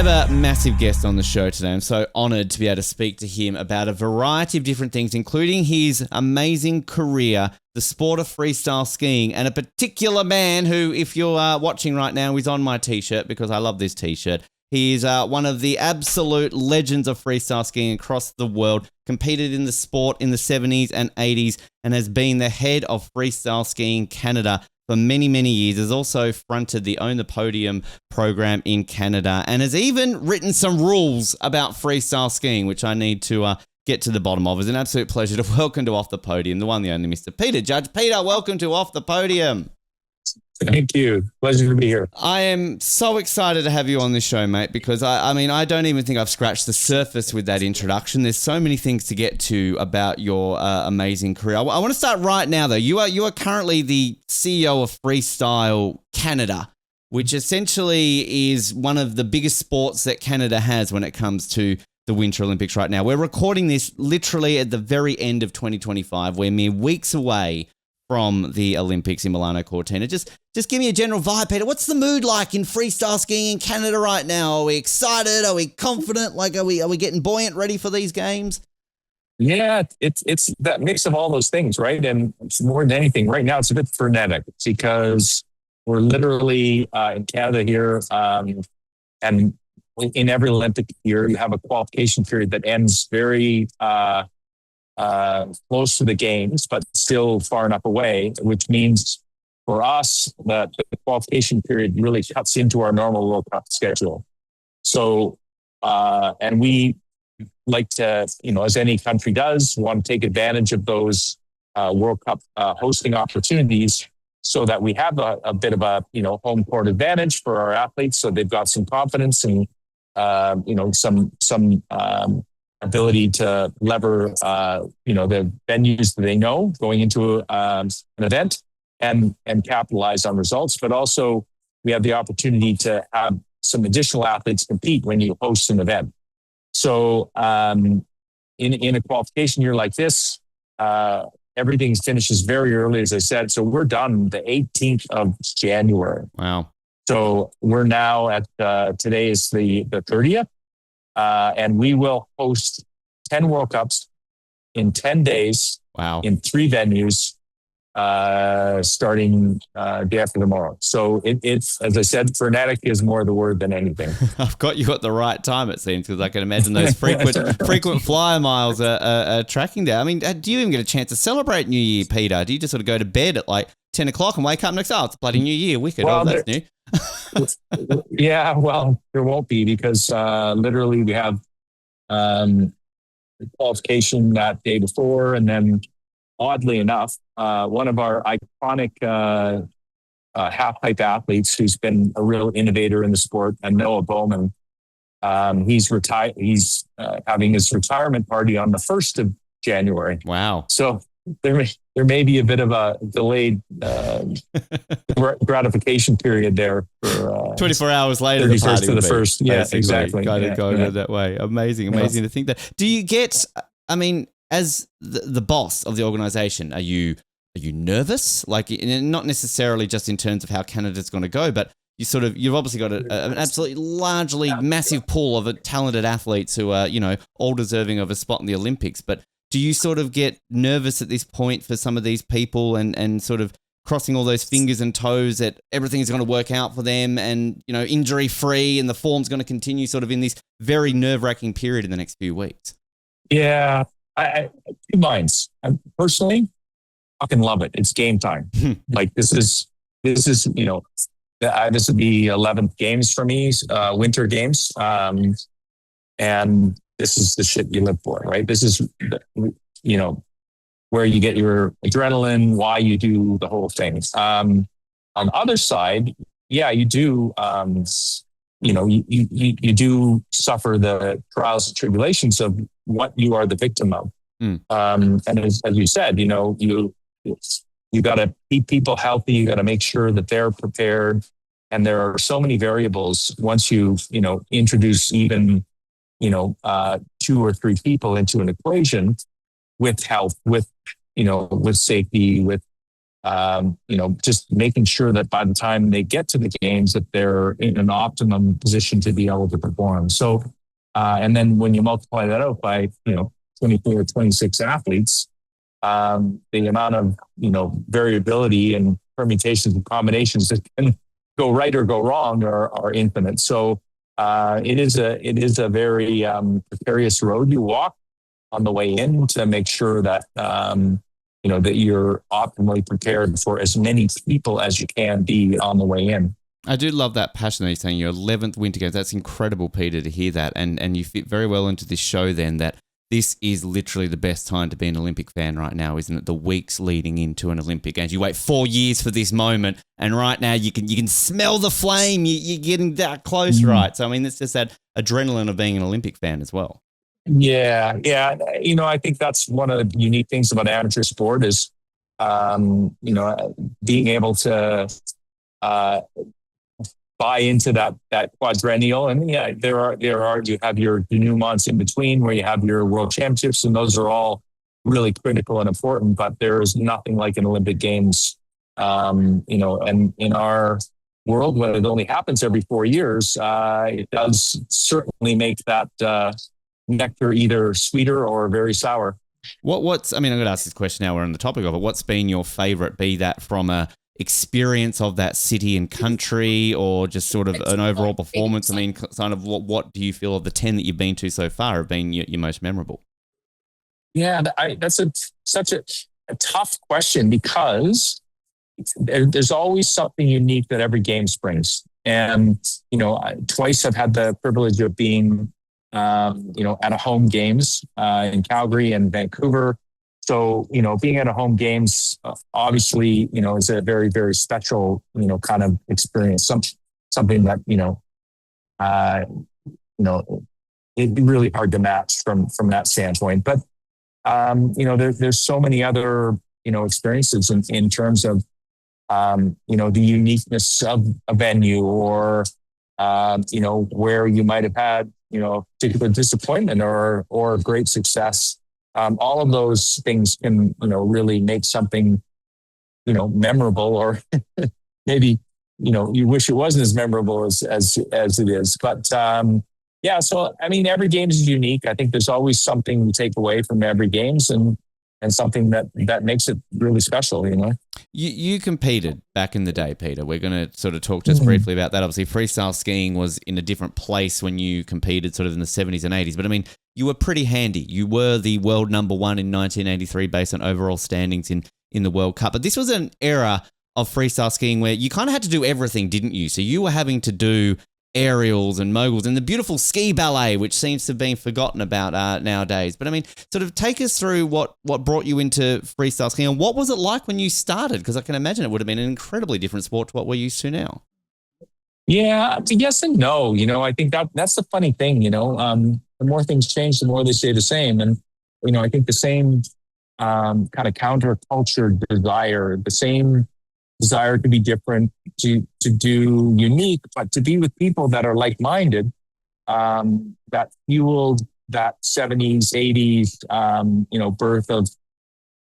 have a massive guest on the show today. I'm so honoured to be able to speak to him about a variety of different things, including his amazing career, the sport of freestyle skiing, and a particular man who, if you're watching right now, is on my T-shirt because I love this T-shirt. He is one of the absolute legends of freestyle skiing across the world, competed in the sport in the 70s and 80s, and has been the head of Freestyle Skiing Canada for many, many years. Has also fronted the Own the Podium program in Canada and has even written some rules about freestyle skiing, which I need to get to the bottom of. It's an absolute pleasure to welcome to Off the Podium, the one, the only Mr. Peter Judge. Peter, welcome to Off the Podium. Thank you. Pleasure to be here. I am so excited to have you on this show, mate, because I mean, I don't even think I've scratched the surface with that introduction. There's so many things to get to about your amazing career. I want to start right now, though. You are currently the CEO of Freestyle Canada, which essentially is one of the biggest sports that Canada has when it comes to the Winter Olympics right now. We're recording this literally at the very end of 2025. We're mere weeks away from the Olympics in Milano Cortina. Just give me a general vibe, Peter. What's the mood like in freestyle skiing in Canada right now? Are we excited? Are we confident? Like, are we getting buoyant, ready for these games? Yeah, it's that mix of all those things, right? And more than anything, right now it's a bit frenetic because we're literally in Canada here, and in every Olympic year you have a qualification period that ends very close to the games, but still far enough away, which means for us that the qualification period really cuts into our normal World Cup schedule. So, and we like to, as any country does, want to take advantage of those World Cup hosting opportunities so that we have a bit of a, home court advantage for our athletes. So they've got some confidence and, some ability to lever, the venues that they know going into an event and capitalize on results. But also we have the opportunity to have some additional athletes compete when you host an event. So in a qualification year like this, everything finishes very early, as I said. So we're done the 18th of January. Wow. So we're now at, today is the 30th. And we will host 10 World Cups in 10 days. Wow. In 3 venues, starting day after tomorrow. So it's, as I said, frenetic is more the word than anything. I've got you at the right time, it seems, because I can imagine those frequent flyer miles are tracking there. I mean, do you even get a chance to celebrate New Year, Peter? Do you just sort of go to bed at like 10 o'clock and wake up next, it's bloody New Year, wicked. Well, that's new. Yeah, well, there won't be because literally we have the qualification that day before. And then oddly enough, one of our iconic half-pipe athletes who's been a real innovator in the sport, and Noah Bowman, he's retired. He's having his retirement party on the 1st of January. Wow. So there may be a bit of a delayed gratification period there for 24 hours later. The party to the first. Yeah, exactly. Got to go that way. Amazing to think that. Do you get? I mean, as the boss of the organization, are you nervous? Like, not necessarily just in terms of how Canada's going to go, but you've obviously got an absolutely largely massive pool of talented athletes who are all deserving of a spot in the Olympics, but do you sort of get nervous at this point for some of these people and sort of crossing all those fingers and toes that everything's going to work out for them and, injury free and the form's going to continue sort of in this very nerve-wracking period in the next few weeks? Yeah, I 2 minds. I personally fucking love it. It's game time. Like this is, this is the 11th games for me, winter games. And this is the shit you live for, right? This is, where you get your adrenaline, why you do the whole thing. On the other side, yeah, you do, you do suffer the trials and tribulations of what you are the victim of. And as you said, you got to keep people healthy. You got to make sure that they're prepared. And there are so many variables once you introduce even 2 or 3 people into an equation with health, with safety, with just making sure that by the time they get to the games, that they're in an optimum position to be able to perform. So, and then when you multiply that out by, 24 or 26 athletes, the amount of, variability and permutations and combinations that can go right or go wrong are infinite. So, it is a very precarious road you walk on the way in to make sure that, that you're optimally prepared for as many people as you can be on the way in. I do love that passion that you're saying, your 11th Winter Games. That's incredible, Peter, to hear that. And you fit very well into this show then, that this is literally the best time to be an Olympic fan right now, isn't it? The weeks leading into an Olympic Games. You wait 4 years for this moment, and right now you can smell the flame. You're getting that close, right? So, I mean, it's just that adrenaline of being an Olympic fan as well. Yeah. I think that's one of the unique things about amateur sport is, being able to buy into that quadrennial. And yeah, you have your denouements in between where you have your world championships, and those are all really critical and important. But there is nothing like an Olympic Games, and in our world, when it only happens every 4 years, it does certainly make that nectar either sweeter or very sour. I'm going to ask this question now we're on the topic of it. What's been your favorite, be that from a experience of that city and country or just sort of an overall performance? I mean, kind of what do you feel of the 10 that you've been to so far have been your most memorable? Yeah, that's such a tough question because there's always something unique that every game brings. And, twice I've had the privilege of being at a home games in Calgary and Vancouver. So, being at a home games, obviously, is a very, very special, kind of experience. Something that, it'd be really hard to match from that standpoint. But, there's so many other, experiences in terms of, the uniqueness of a venue or, where you might have had, particular disappointment or great success. All of those things can, really make something, memorable, or maybe, you wish it wasn't as memorable as it is. But yeah, so I mean, every game is unique. I think there's always something to take away from every games and something that makes it really special, You competed back in the day, Peter. We're going to sort of talk just briefly about that. Obviously, freestyle skiing was in a different place when you competed sort of in the 70s and 80s. But I mean, you were pretty handy. You were the world number one in 1983 based on overall standings in the World Cup. But this was an era of freestyle skiing where you kind of had to do everything, didn't you? So you were having to do aerials and moguls and the beautiful ski ballet, which seems to have been forgotten about nowadays. But I mean, sort of take us through what brought you into freestyle skiing and what was it like when you started? Because I can imagine it would have been an incredibly different sport to what we're used to now. Yeah, yes and no. I think that's the funny thing. The more things change, the more they stay the same. And I think the same kind of counterculture desire, the same desire to be different, to do unique, but to be with people that are like-minded, that fueled that 70s, 80s, birth of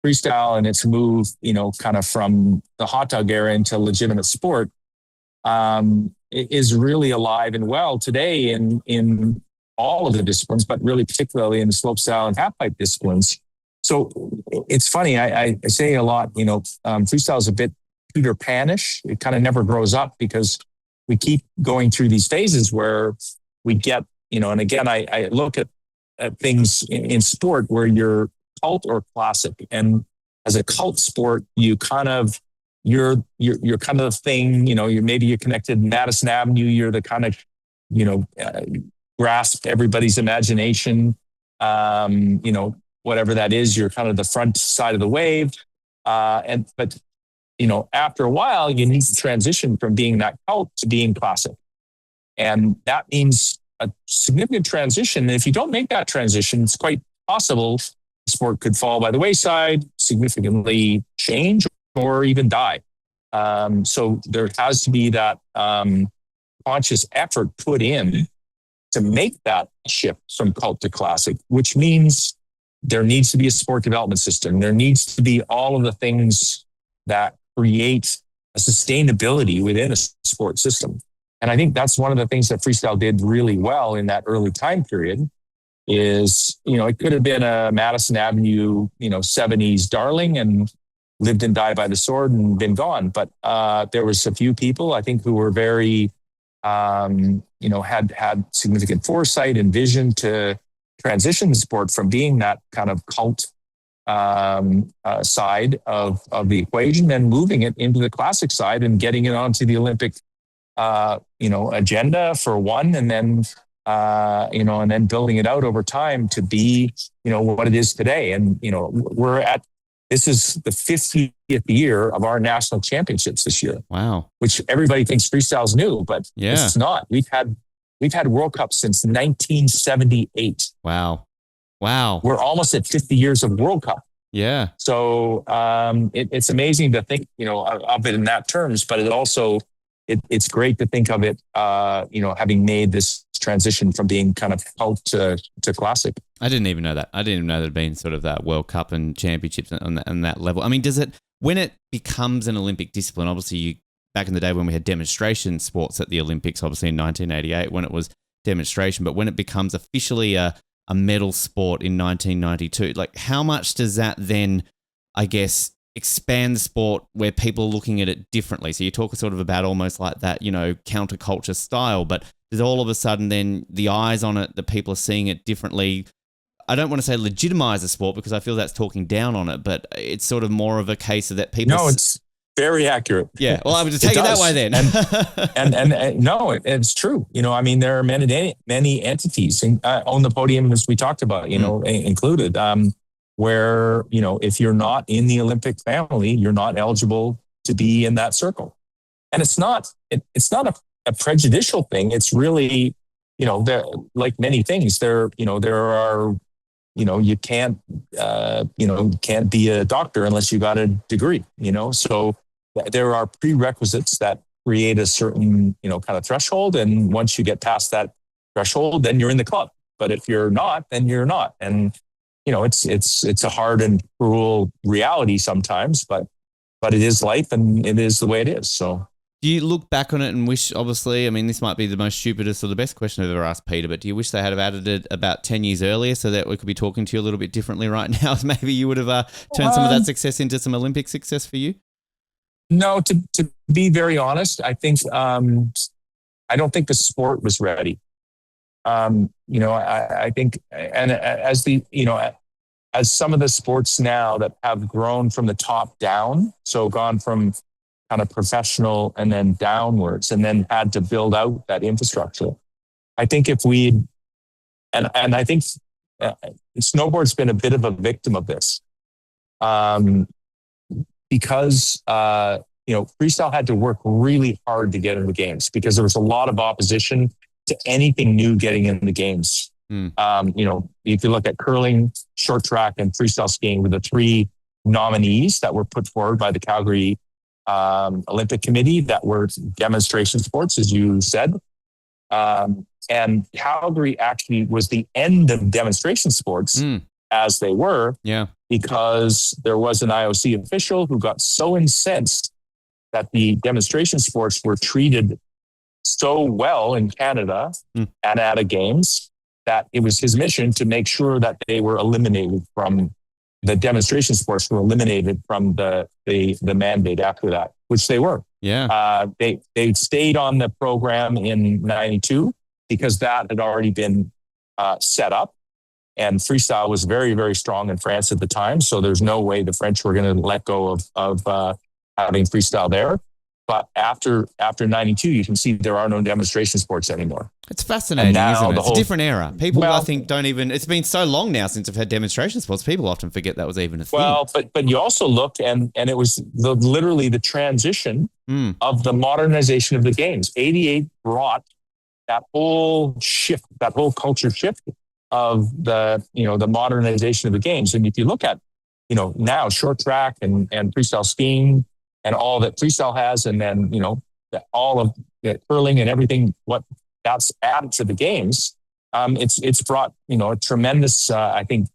freestyle and its move, kind of from the hot dog era into legitimate sport, is really alive and well today in all of the disciplines, but really particularly in the slopestyle and halfpipe disciplines. So it's funny, I say a lot, freestyle is a bit Peter Panish. It kind of never grows up because we keep going through these phases where we get, and again, I look at things in sport where you're cult or classic. And as a cult sport, you kind of, you're kind of the thing, you're connected Madison Avenue. You're the kind of, grasp everybody's imagination. Whatever that is, you're kind of the front side of the wave. But after a while, you need to transition from being that cult to being classic. And that means a significant transition. And if you don't make that transition, it's quite possible the sport could fall by the wayside, significantly change, or even die. So there has to be that conscious effort put in to make that shift from cult to classic, which means there needs to be a sport development system. There needs to be all of the things that create a sustainability within a sport system. And I think that's one of the things that freestyle did really well in that early time period is, it could have been a Madison Avenue, 70s darling and lived and died by the sword and been gone. But there was a few people, I think, who were very, had significant foresight and vision to transition the sport from being that kind of cult side of the equation and moving it into the classic side and getting it onto the Olympic, agenda for one, and then, and then building it out over time to be, what it is today. And, this is the 50th year of our national championships this year. Wow. Which everybody thinks freestyle's new, but it's not. We've had World Cups since 1978. Wow. We're almost at 50 years of World Cup. Yeah. So it's amazing to think, of it in that terms, but it also, it's great to think of it, having made this transition from being kind of cult to classic. I didn't even know that. I didn't even know there'd been sort of that World Cup and championships on that level. I mean, when it becomes an Olympic discipline, obviously back in the day when we had demonstration sports at the Olympics, obviously in 1988 when it was demonstration, but when it becomes officially a medal sport in 1992, like how much does that then, I guess, expand the sport where people are looking at it differently? So you talk sort of about almost like that, counterculture style, but there's all of a sudden then the eyes on it that people are seeing it differently. I don't want to say legitimize the sport because I feel that's talking down on it, but it's sort of more of a case of that people. No, it's very accurate. Yeah. Well, I would just take it that way then. and no, it's true. There are many entities on the podium, as we talked about, included, where, if you're not in the Olympic family, you're not eligible to be in that circle. And it's not a prejudicial thing. It's really, there, like many things, there are, you can't be a doctor unless you got a degree, so there are prerequisites that create a certain, kind of threshold. And once you get past that threshold, then you're in the club. But if you're not, then you're not. And, it's a hard and cruel reality sometimes, but it is life and it is the way it is. So. Do you look back on it and wish, obviously, I mean, this might be the most stupidest or the best question I've ever asked Peter, but do you wish they had have added it about 10 years earlier so that we could be talking to you a little bit differently right now? Maybe you would have turned some of that success into some Olympic success for you? No, to be very honest, I think, I don't think the sport was ready. I think, and as some of the sports now that have grown from the top down, so gone from kind of professional and then downwards, and then had to build out that infrastructure. I think if we, and I think snowboard's been a bit of a victim of this, because freestyle had to work really hard to get in the games because there was a lot of opposition to anything new getting in the games. If you look at curling, short track, and freestyle skiing were the three nominees that were put forward by the Calgary Olympic Committee that were demonstration sports, as you said. And Calgary actually was the end of demonstration sports as they were, because there was an IOC official who got so incensed that the demonstration sports were treated so well in Canada and at a games that it was his mission to make sure that they were eliminated from the demonstration sports were eliminated from the mandate after that, which they were. Yeah. They stayed on the program in 92 because that had already been set up. And freestyle was very, very strong in France at the time. So there's no way the French were going to let go of having freestyle there. But after 92, you can see there are no demonstration sports anymore. It's fascinating, isn't it? It's a different era. People, I think, don't even... It's been so long now since I've had demonstration sports. People often forget that was even a thing. Well, but you also look, and it was literally the transition of the modernization of the games. 88 brought that whole shift, that whole culture shift of the modernization of the games. And if you look at, now short track and freestyle skiing, and all that freestyle has, and then, all of the curling and everything, what that's added to the games, it's brought, a tremendous, I think,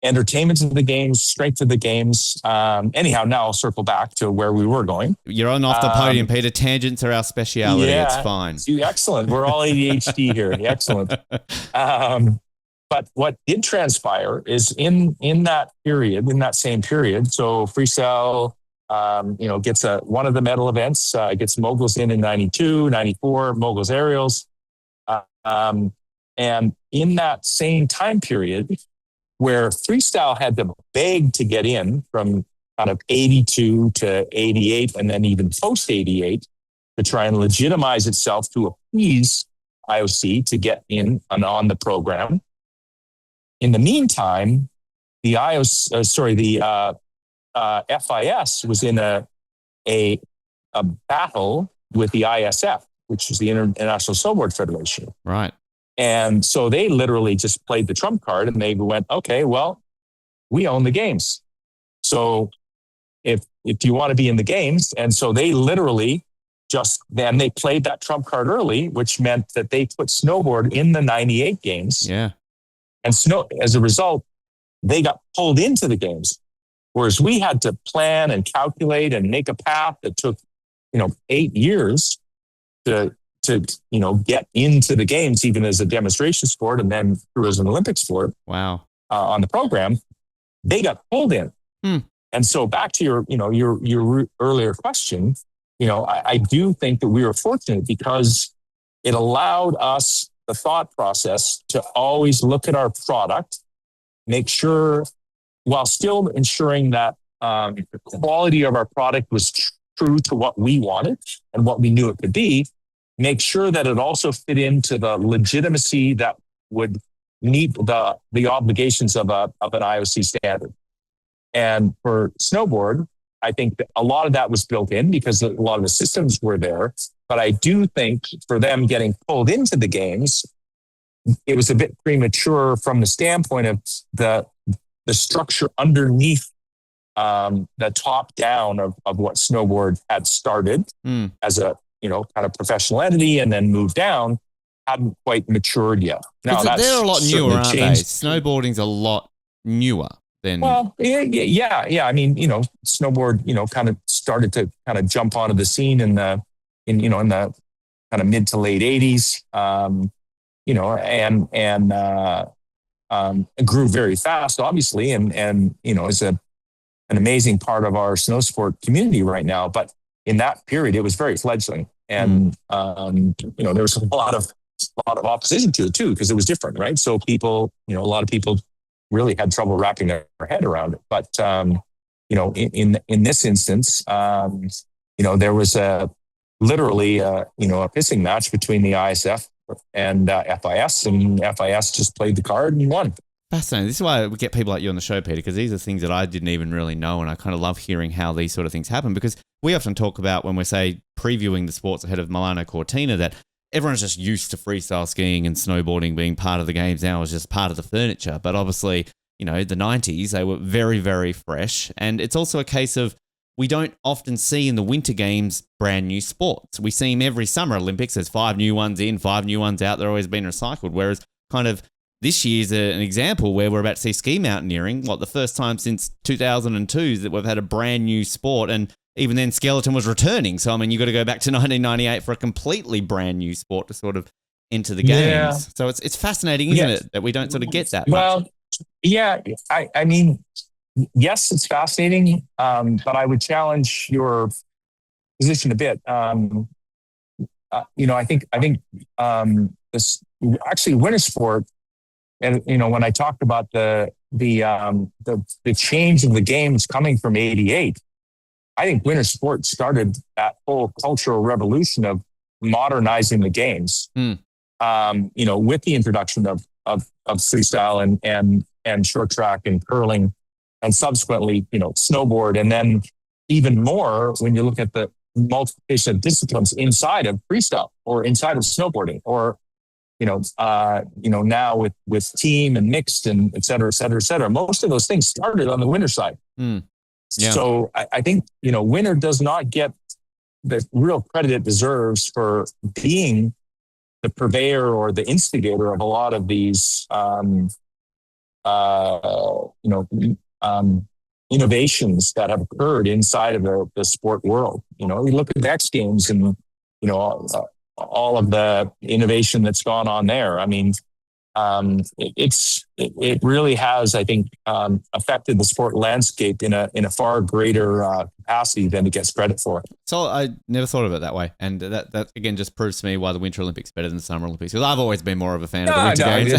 entertainment of the games, strength of the games. Anyhow, now I'll circle back to where we were going. You're on off the podium, Peter. Tangents are our speciality. Yeah, it's fine. Excellent. We're all ADHD here. Excellent. But what did transpire is in that period, in that same period. So freestyle, gets one of the medal events, gets moguls in 92, 94, moguls aerials. And in that same time period where freestyle had to beg to get in from kind of 82 to 88 and then even post 88 to try and legitimize itself to appease IOC to get in and on the program. In the meantime, the FIS was in a battle with the ISF, which is the International Snowboard Federation. Right. And so they literally just played the trump card and they went, okay, well, we own the games. So if you want to be in the games, and so they literally then they played that trump card early, which meant that they put snowboard in the 98 games. Yeah. And as a result, they got pulled into the games. Whereas we had to plan and calculate and make a path that took, 8 years to get into the games, even as a demonstration sport and then through as an Olympic sport. Wow. On the program, they got pulled in. And so back to your earlier question, I do think that we were fortunate because it allowed us the thought process to always look at our product, make sure, while still ensuring that the quality of our product was true to what we wanted and what we knew it could be, make sure that it also fit into the legitimacy that would meet the obligations of an IOC standard. And for snowboard, I think that a lot of that was built in because a lot of the systems were there. But I do think for them getting pulled into the games, it was a bit premature from the standpoint of the structure underneath the top down of what snowboard had started as a kind of professional entity and then moved down, hadn't quite matured yet. Now they're a lot newer, aren't changed. they? Snowboarding's a lot newer than. Well, yeah. I mean, snowboard, kind of started to kind of jump onto the scene in the kind of mid to late 80s, it grew very fast, obviously, and is an amazing part of our snow sport community right now. But in that period, it was very fledgling, and there was a lot of opposition to it too because it was different, right? So people, a lot of people really had trouble wrapping their head around it. But in this instance, there was literally a pissing match between the ISF and FIS, and FIS just played the card and won. Fascinating. This is why we get people like you on the show, Peter, because these are things that I didn't even really know, and I kind of love hearing how these sort of things happen, because we often talk about when we're, say, previewing the sports ahead of Milano Cortina, that everyone's just used to freestyle skiing and snowboarding being part of the games now is just part of the furniture. But obviously, the 90s, they were very, very fresh. And it's also a case of we don't often see in the Winter Games brand new sports. We see them every Summer Olympics. There's 5 new ones in, 5 new ones out. They're always being recycled. Whereas kind of this year's an example where we're about to see ski mountaineering, the first time since 2002 that we've had a brand new sport. And even then, skeleton was returning. So, I mean, you've got to go back to 1998 for a completely brand new sport to sort of enter the games. Yeah. So it's fascinating, isn't it, that we don't sort of get that much? Yeah. I mean, yes, it's fascinating, but I would challenge your position a bit. I think this actually winter sport, and when I talked about the change of the games coming from '88. I think winter sport started that whole cultural revolution of modernizing the games. With the introduction of freestyle and short track and curling, and subsequently, snowboard, and then even more when you look at the multiplication of disciplines inside of freestyle or inside of snowboarding, or now with team and mixed and et cetera, et cetera, et cetera. Most of those things started on the winter side. Yeah. So I think, winter does not get the real credit it deserves for being the purveyor or the instigator of a lot of these innovations that have occurred inside of the sport world. You know, we look at the X Games and, all of the innovation that's gone on there. I mean, it really has, I think, affected the sport landscape in a far greater capacity than it gets credit for. So I never thought of it that way, and that again just proves to me why the Winter Olympics better than the Summer Olympics. Because I've always been more of a fan of the Winter Games.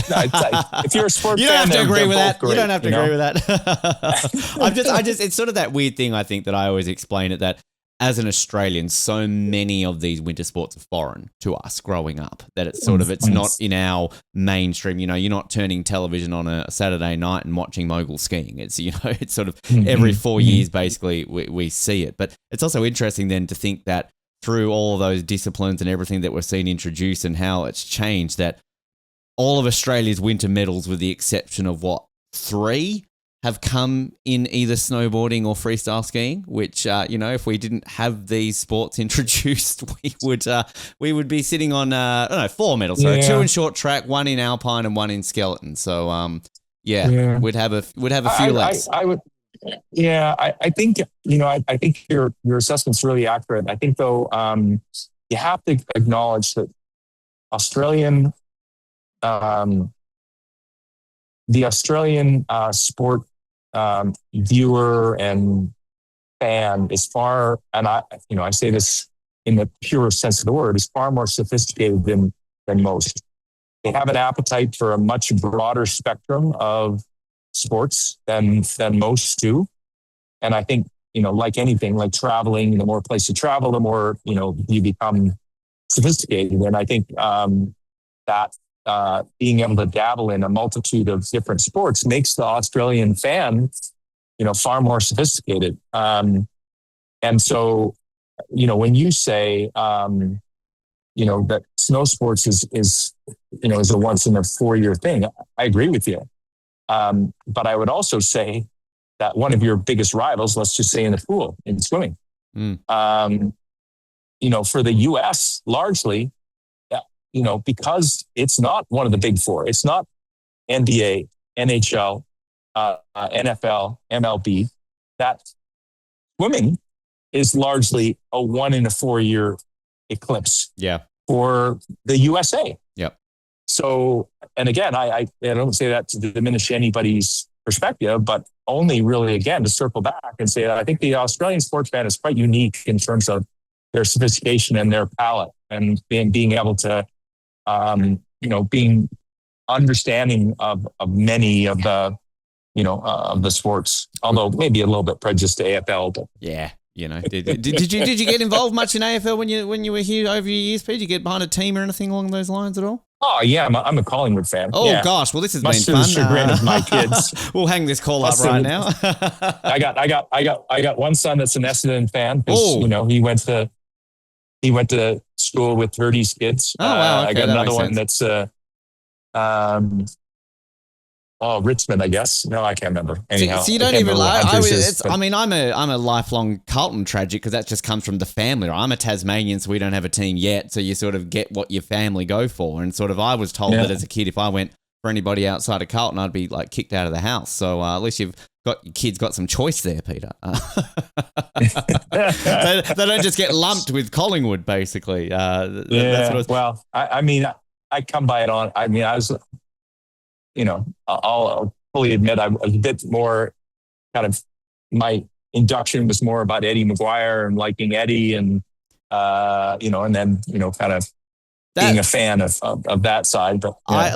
If you're a sports you don't fan, have to agree with that. Great, you don't have to agree with that. I just, it's sort of that weird thing I think that I always explain it that. As an Australian, so many of these winter sports are foreign to us growing up that it's sort of, it's not in our mainstream. You know, you're not turning television on a Saturday night and watching mogul skiing. It's, it's sort of every 4 years, basically, we see it. But it's also interesting then to think that through all of those disciplines and everything that we've seen introduced and how it's changed, that all of Australia's winter medals, with the exception of 3, have come in either snowboarding or freestyle skiing, which, if we didn't have these sports introduced, we would be sitting on, 4 medals. So 2 in short track, 1 in alpine and 1 in skeleton. So, we'd have a few less. I would, I think, I think your assessment's really accurate. I think though, you have to acknowledge that the Australian sport viewer and fan is far, and I say this in the purest sense of the word, is far more sophisticated than most. They have an appetite for a much broader spectrum of sports than most do. And I think, like anything, like traveling, the more places you travel, the more, you become sophisticated. And I think that being able to dabble in a multitude of different sports makes the Australian fan, far more sophisticated. And so, when you say, that snow sports is a once in a 4-year thing, I agree with you. But I would also say that one of your biggest rivals, let's just say in the pool, in swimming, for the US largely, because it's not one of the big 4. It's not NBA, NHL, NFL, MLB. That swimming is largely a 1 in a 4-year eclipse. Yeah. For the USA. Yep. So, and again, I don't say that to diminish anybody's perspective, but only really, again, to circle back and say that I think the Australian sports fan is quite unique in terms of their sophistication and their palate and being able to being understanding of many of the, of the sports, although maybe a little bit prejudiced to AFL. But yeah, did you get involved much in AFL when you were here over your years, Pete? Did you get behind a team or anything along those lines at all? Oh yeah, I'm a Collingwood fan. Oh yeah. Gosh, well this has Much been to fun. The chagrin of my kids. We'll hang this call up right now. I got one son that's an Essendon fan. He went to school with Verdi's kids. Oh, wow. Okay, I got another one sense. that's Richmond, I guess. No, I can't remember. Anyhow, so you don't even like. I'm a lifelong Carlton tragic because that just comes from the family. I'm a Tasmanian, so we don't have a team yet. So you sort of get what your family go for, and sort of I was told that as a kid, if I went for anybody outside of Carlton, I'd be like kicked out of the house. So at least your kids got some choice there, Peter. They don't just get lumped with Collingwood, basically. Well, I come by it on. I was, I'll fully admit I was a bit more kind of, my induction was more about Eddie Maguire and liking Eddie and, and then, kind of being a fan of that side. But yeah.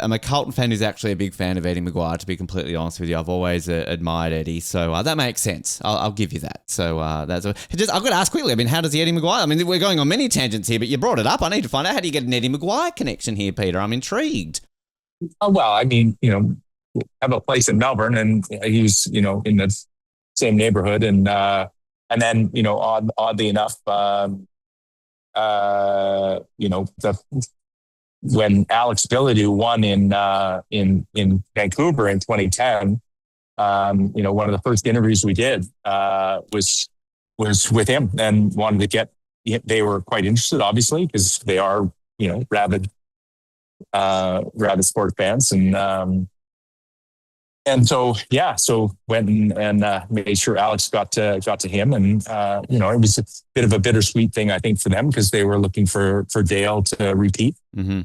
I'm a Carlton fan who's actually a big fan of Eddie Maguire, to be completely honest with you. I've always admired Eddie, so that makes sense. I'll give you that. So I've got to ask quickly, how does the Eddie Maguire, we're going on many tangents here, but you brought it up. I need to find out, how do you get an Eddie Maguire connection here, Peter? I'm intrigued. Oh, well, have a place in Melbourne, and he was, in the same neighborhood. And then, oddly enough, when Alex Bilodeau won in Vancouver in 2010, one of the first interviews we did was with him, and wanted to they were quite interested, obviously, because they are, rabid rabid sport fans. And so, so went and made sure Alex got to him. And, it was a bit of a bittersweet thing, I think, for them, because they were looking for Dale to repeat. Mm-hmm.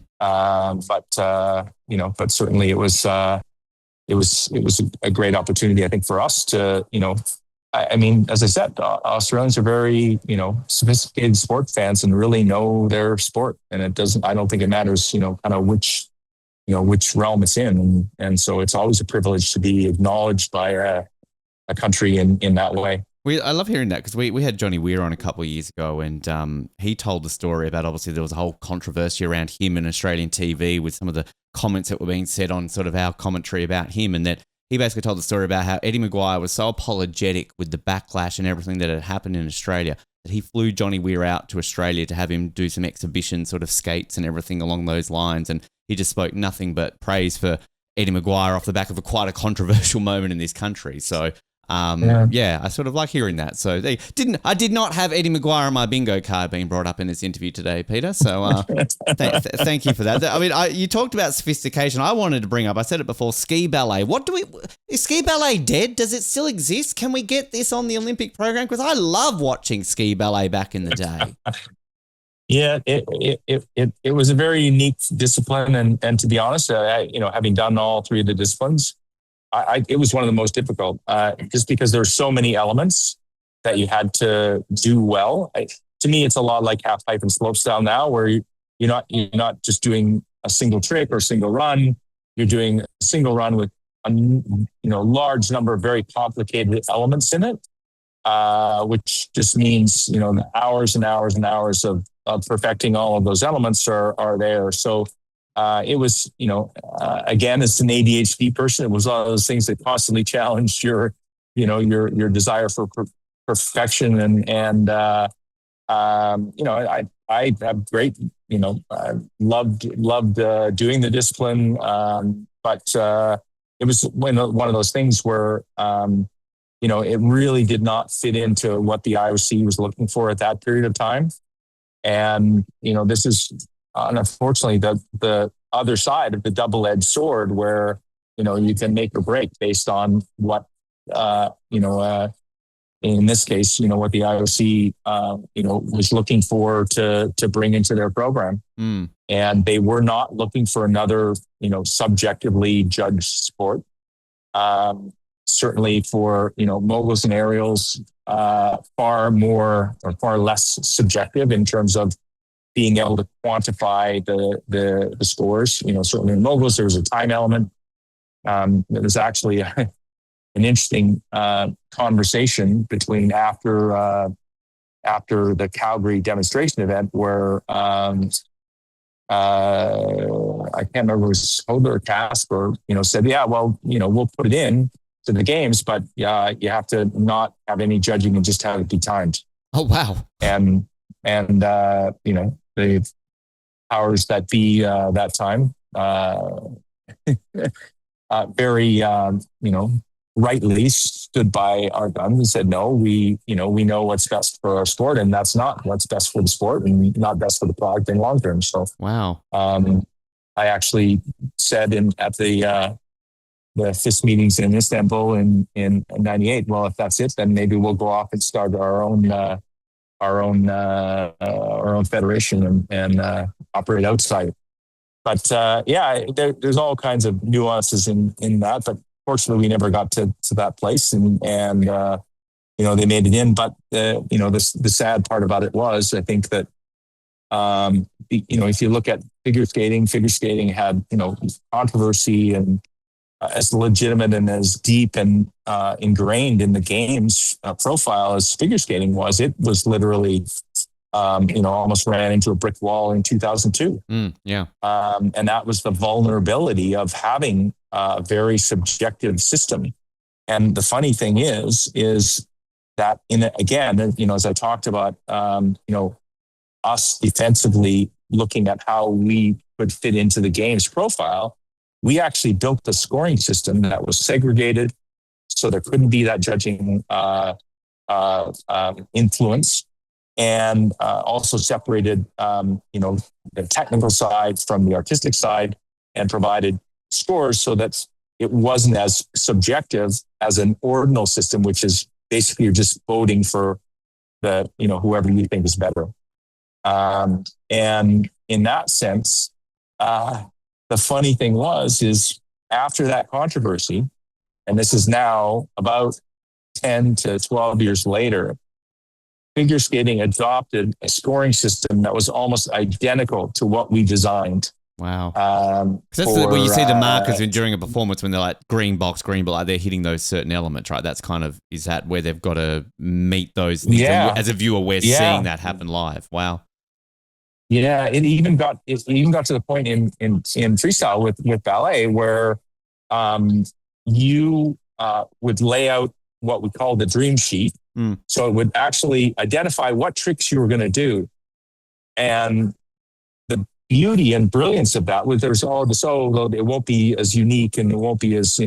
But certainly it was a great opportunity, I think, for us to, I mean, as I said, Australians are very, sophisticated sport fans and really know their sport. And I don't think it matters, kind of which realm it's in. And so it's always a privilege to be acknowledged by a country in that way. I love hearing that, because we had Johnny Weir on a couple of years ago, and he told the story about, obviously there was a whole controversy around him in Australian TV with some of the comments that were being said on sort of our commentary about him, and that he basically told the story about how Eddie Maguire was so apologetic with the backlash and everything that had happened in Australia that he flew Johnny Weir out to Australia to have him do some exhibition sort of skates and everything along those lines, and he just spoke nothing but praise for Eddie Maguire off the back of quite a controversial moment in this country. So, I sort of like hearing that. So I did not have Eddie Maguire on my bingo card being brought up in this interview today, Peter. So thank you for that. I mean, you talked about sophistication. I wanted to bring up, I said it before, ski ballet. Is ski ballet dead? Does it still exist? Can we get this on the Olympic program? Because I love watching ski ballet back in the day. Yeah, it was a very unique discipline, and to be honest, having done all three of the disciplines, it was one of the most difficult, just because there are so many elements that you had to do well. To me, it's a lot like half pipe and slopestyle now, where you're not just doing a single trick or single run. You're doing a single run with a large number of very complicated elements in it, which just means hours and hours and hours of perfecting all of those elements are there. So it was, again, as an ADHD person, it was one of those things that constantly challenged your desire for perfection. And I have great, I loved doing the discipline. But it was one of those things where, it really did not fit into what the IOC was looking for at that period of time. And, this is unfortunately the other side of the double-edged sword, where, you can make or break based on what, in this case, what the IOC, was looking for to bring into their program. Mm. And they were not looking for another, subjectively judged sport. Certainly for, moguls and aerials, far less subjective in terms of being able to quantify the scores. Certainly in moguls, there was a time element. There was actually an interesting conversation between after the Calgary demonstration event, where I can't remember if it was Hodler or Casper, said, we'll put it in to the games, but you have to not have any judging and just have it be timed. Oh, wow. And the powers that be that time very rightly stood by our guns and said, no, we know what's best for our sport, and that's not what's best for the sport and not best for the product in long term. So wow. I actually said at the FIS meetings in Istanbul in 98, well, if that's it, then maybe we'll go off and start our own federation and operate outside. But there's all kinds of nuances in that. But fortunately, we never got to that place, and they made it in. But the sad part about it was, I think that if you look at figure skating had controversy and as legitimate and as deep and ingrained in the game's profile as figure skating was. It was literally, almost ran into a brick wall in 2002. And that was the vulnerability of having a very subjective system. And the funny thing is that as I talked about, us defensively looking at how we could fit into the game's profile, we actually built the scoring system that was segregated, so there couldn't be that judging influence. and also separated, the technical side from the artistic side, and provided scores so that it wasn't as subjective as an ordinal system, which is basically you're just voting for whoever you think is better. And in that sense, the funny thing is after that controversy, and this is now about 10 to 12 years later, figure skating adopted a scoring system that was almost identical to what we designed. Wow. That's where you see the markers during a performance when they're like green box, like they're hitting those certain elements, right? That's is that where they've got to meet those things? Yeah. And as a viewer, we're seeing that happen live. Wow. Yeah, it even got to the point in freestyle with ballet where you would lay out what we call the dream sheet. So it would actually identify what tricks you were going to do. And the beauty and brilliance of that was there's all this, it won't be as unique and it won't be as,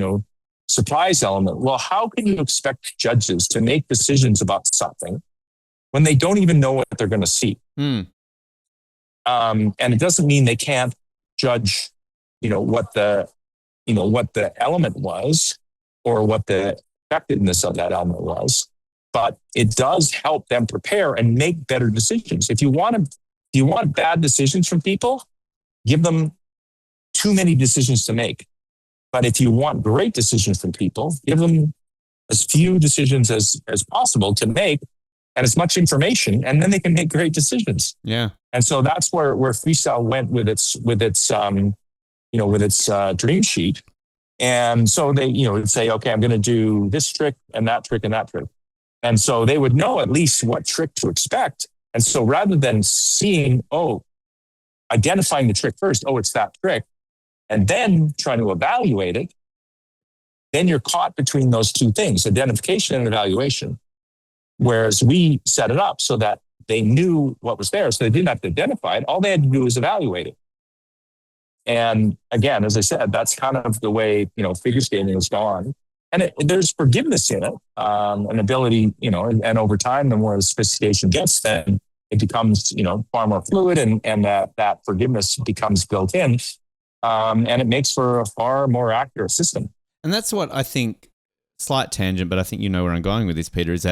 surprise element. Well, how can you expect judges to make decisions about something when they don't even know what they're going to see? And it doesn't mean they can't judge, what the element was or what the effectiveness of that element was. But it does help them prepare and make better decisions. If you want bad decisions from people, give them too many decisions to make. But if you want great decisions from people, give them as few decisions as possible to make and as much information, and then they can make great decisions. Yeah. And so that's where freestyle went with its dream sheet. And so they, would say, okay, I'm going to do this trick and that trick and that trick. And so they would know at least what trick to expect. And so rather than identifying the trick first, it's that trick, and then trying to evaluate it, then you're caught between those two things, identification and evaluation. Whereas we set it up so that they knew what was there, so they didn't have to identify it. All they had to do was evaluate it. And again, as I said, that's kind of the way, figure skating has gone. And there's forgiveness in it, an ability, and over time, the more the sophistication gets, then it becomes, far more fluid, and that forgiveness becomes built in. And it makes for a far more accurate system. And that's what I think, slight tangent, but I think you know where I'm going with this, Peter, is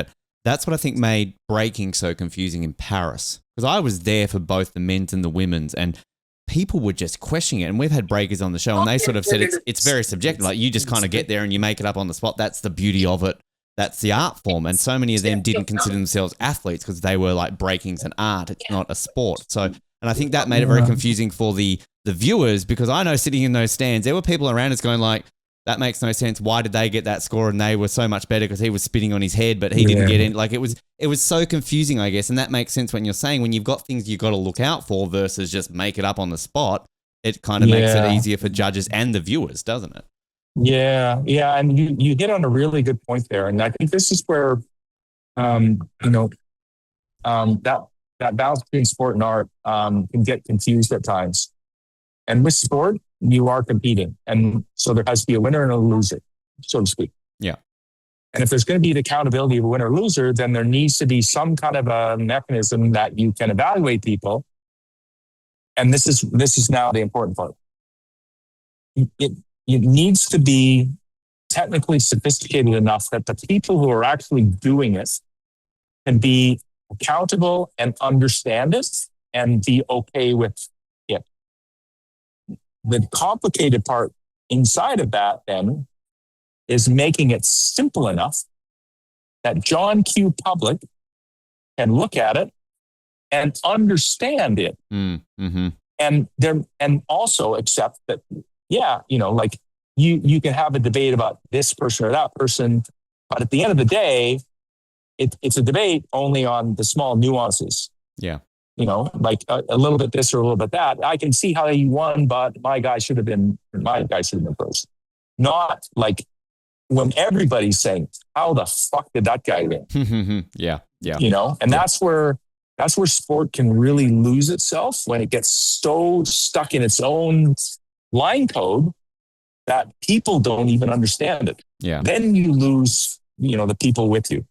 that's what I think made breaking so confusing in Paris. Because I was there for both the men's and the women's, and people were just questioning it. And we've had breakers on the show, and they sort of said it's very subjective. Like, you just kind of get there and you make it up on the spot. That's the beauty of it. That's the art form. And so many of them didn't consider themselves athletes because they were like, breaking's an art. It's not a sport. So, and I think that made it very confusing for the viewers, because I know sitting in those stands, there were people around us going like, that makes no sense. Why did they get that score and they were so much better because he was spitting on his head, but he didn't get in? Like, it was so confusing, I guess. And that makes sense when you're saying when you've got things you've got to look out for versus just make it up on the spot. It kind of makes it easier for judges and the viewers, doesn't it? Yeah. And you hit on a really good point there. And I think this is where, that balance between sport and art can get confused at times. And with sport, you are competing. And so there has to be a winner and a loser, so to speak. Yeah. And if there's going to be the accountability of a winner or loser, then there needs to be some kind of a mechanism that you can evaluate people. And this is now the important part. It needs to be technically sophisticated enough that the people who are actually doing it can be accountable and understand it and be okay with it. The complicated part inside of that then is making it simple enough that John Q. Public can look at it and understand it. Mm-hmm. And also accept that, like you can have a debate about this person or that person, but at the end of the day, it's a debate only on the small nuances. Yeah. Like a little bit this or a little bit that. I can see how he won, but my guy should have been first. Not like when everybody's saying, how the fuck did that guy win? Yeah. And that's where sport can really lose itself, when it gets so stuck in its own line code that people don't even understand it. Yeah. Then you lose, the people with you.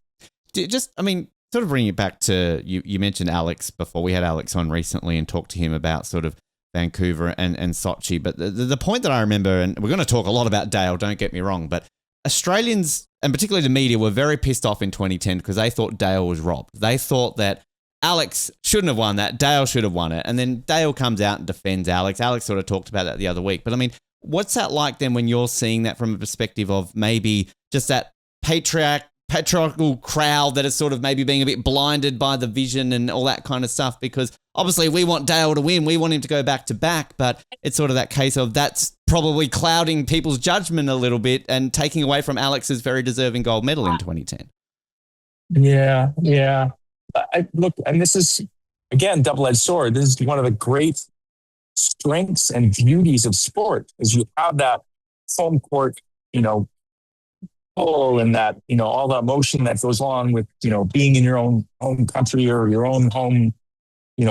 sort of bringing it back to you mentioned Alex before. We had Alex on recently and talked to him about sort of Vancouver and Sochi. But the point that I remember, and we're going to talk a lot about Dale, don't get me wrong, but Australians, and particularly the media, were very pissed off in 2010 because they thought Dale was robbed. They thought that Alex shouldn't have won that. Dale should have won it. And then Dale comes out and defends Alex. Alex sort of talked about that the other week. But I mean, what's that like then when you're seeing that from a perspective of maybe just that patriarchal crowd that is sort of maybe being a bit blinded by the vision and all that kind of stuff? Because obviously we want Dale to win. We want him to go back to back. But it's sort of that case of that's probably clouding people's judgment a little bit and taking away from Alex's very deserving gold medal in 2010. Yeah. Look, and this is, again, double-edged sword. This is one of the great strengths and beauties of sport is you have that home court, pull and that, all the emotion that goes along with, being in your own home country or your own home,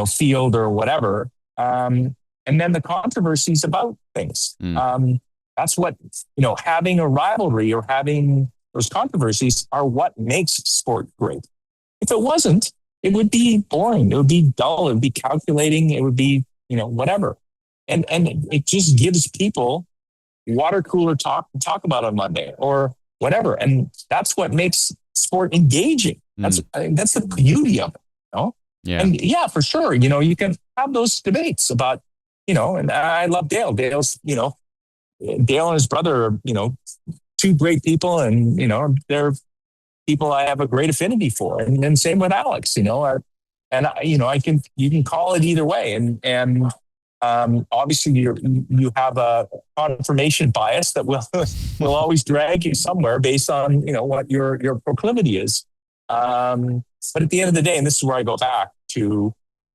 field or whatever. And then the controversies about things. That's what, having a rivalry or having those controversies are what makes sport great. If it wasn't, it would be boring. It would be dull. It would be calculating. It would be, whatever. And it just gives people water cooler talk to talk about on Monday or whatever. And that's what makes sport engaging. I think that's the beauty of it. Yeah. And yeah, for sure. You can have those debates about, and I love Dale. Dale's, Dale and his brother are, two great people, and they're people I have a great affinity for, and same with Alex. You can call it either way, and obviously you have a confirmation bias that will always drag you somewhere based on what your proclivity is. But at the end of the day, and this is where I go back to,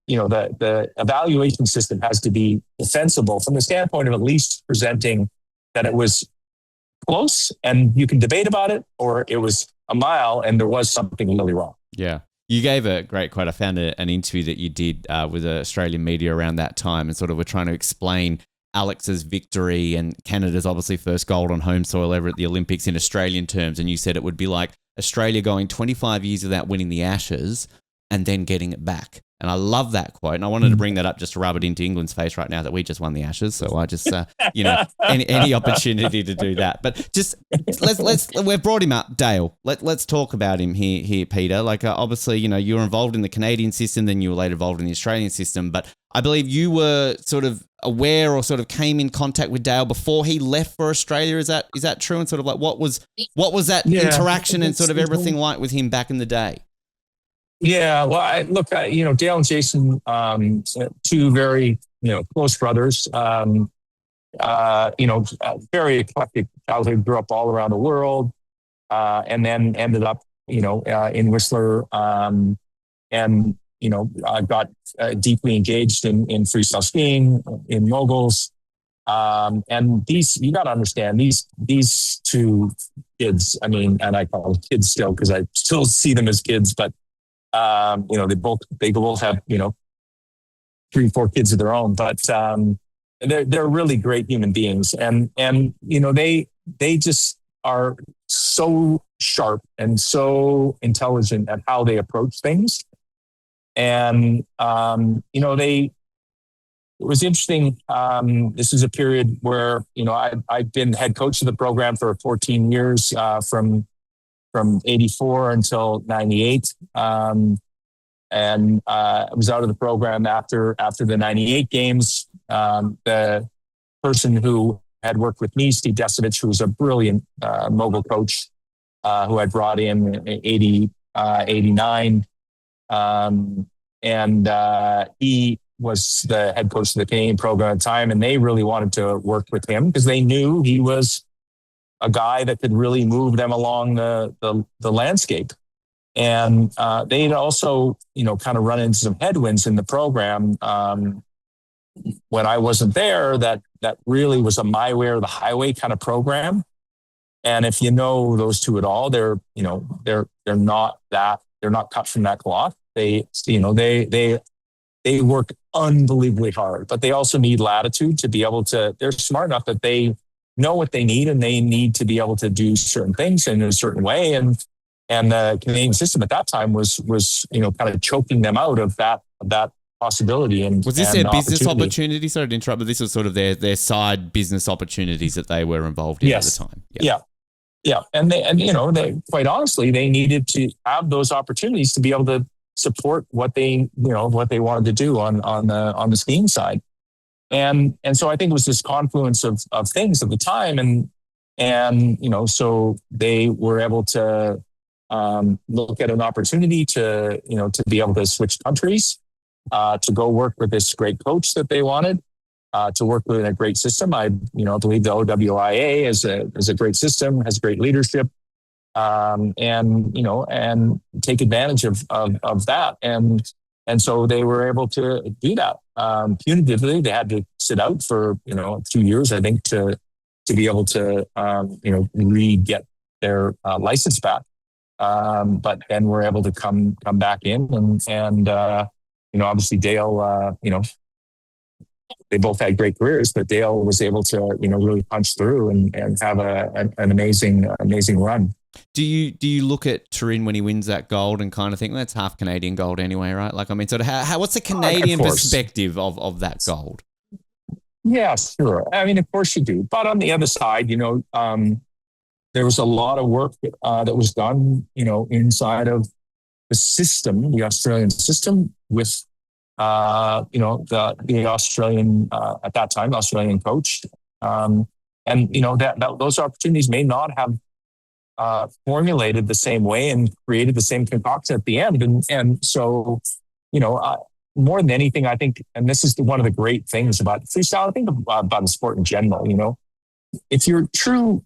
the evaluation system has to be defensible from the standpoint of at least presenting that it was close and you can debate about it, or it was a mile and there was something really wrong. Yeah. You gave a great quote. I found an interview that you did with the Australian media around that time and sort of were trying to explain Alex's victory and Canada's obviously first gold on home soil ever at the Olympics in Australian terms. And you said it would be like Australia going 25 years without winning the Ashes and then getting it back. And I love that quote. And I wanted to bring that up just to rub it into England's face right now that we just won the Ashes. So I just, any opportunity to do that. But just we've brought him up, Dale. Let's talk about him here, Peter. Like obviously, you were involved in the Canadian system, then you were later involved in the Australian system. But I believe you were sort of aware or sort of came in contact with Dale before he left for Australia. Is that true? And sort of like what was that interaction and sort of everything like with him back in the day? Yeah, well, Dale and Jason, two very, close brothers, very eclectic childhood, grew up all around the world, and then ended up, in Whistler, and, got deeply engaged in freestyle skiing, in moguls. And you got to understand these two kids, and I call them kids still because I still see them as kids, but they both have, 3-4 kids of their own, but, they're really great human beings. And, they just are so sharp and so intelligent at how they approach things. And, it was interesting. This is a period where, I've been head coach of the program for 14 years, from 84 until 98. And I was out of the program after the 98 games. The person who had worked with me, Steve Desovich, who was a brilliant mogul coach, who I brought in 80, 89. And he was the head coach of the Canadian program at the time. And they really wanted to work with him because they knew he was a guy that could really move them along the landscape. And they'd also, kind of run into some headwinds in the program when I wasn't there. That really was a my way or the highway kind of program. And if you know those two at all, they're not cut from that cloth. They work unbelievably hard, but they also need latitude to be able to. They're smart enough that they know what they need, and they need to be able to do certain things in a certain way. And And the Canadian system at that time was kind of choking them out of that possibility and was this and their business opportunity. opportunity? Sorry to interrupt, but this was sort of their side business opportunities that they were involved in Yes. at the time. Yeah. And they quite honestly, they needed to have those opportunities to be able to support what they wanted to do on the skiing side. And so I think it was this confluence of things at the time. And so they were able to look at an opportunity to be able to switch countries, to go work with this great coach that they wanted, to work with a great system. I believe the OWIA is a great system, has great leadership, and take advantage of that. And so they were able to do that. Punitively, they had to sit out for 2 years, I think, to be able to re-get their license back. But then we're able to come back in, and obviously Dale, they both had great careers, but Dale was able to really punch through and have an amazing run. Do you look at Turin when he wins that gold and kind of think, well, that's half Canadian gold anyway, right? Like, I mean, sort of what's the Canadian perspective of that gold? Yeah, sure. I mean, of course you do. But on the other side, there was a lot of work that was done, inside of the system, the Australian system, with the Australian at that time Australian coach, and that those opportunities may not have formulated the same way and created the same concoction at the end, and so more than anything, I think, and this is one of the great things about freestyle, I think about the sport in general, if you're true,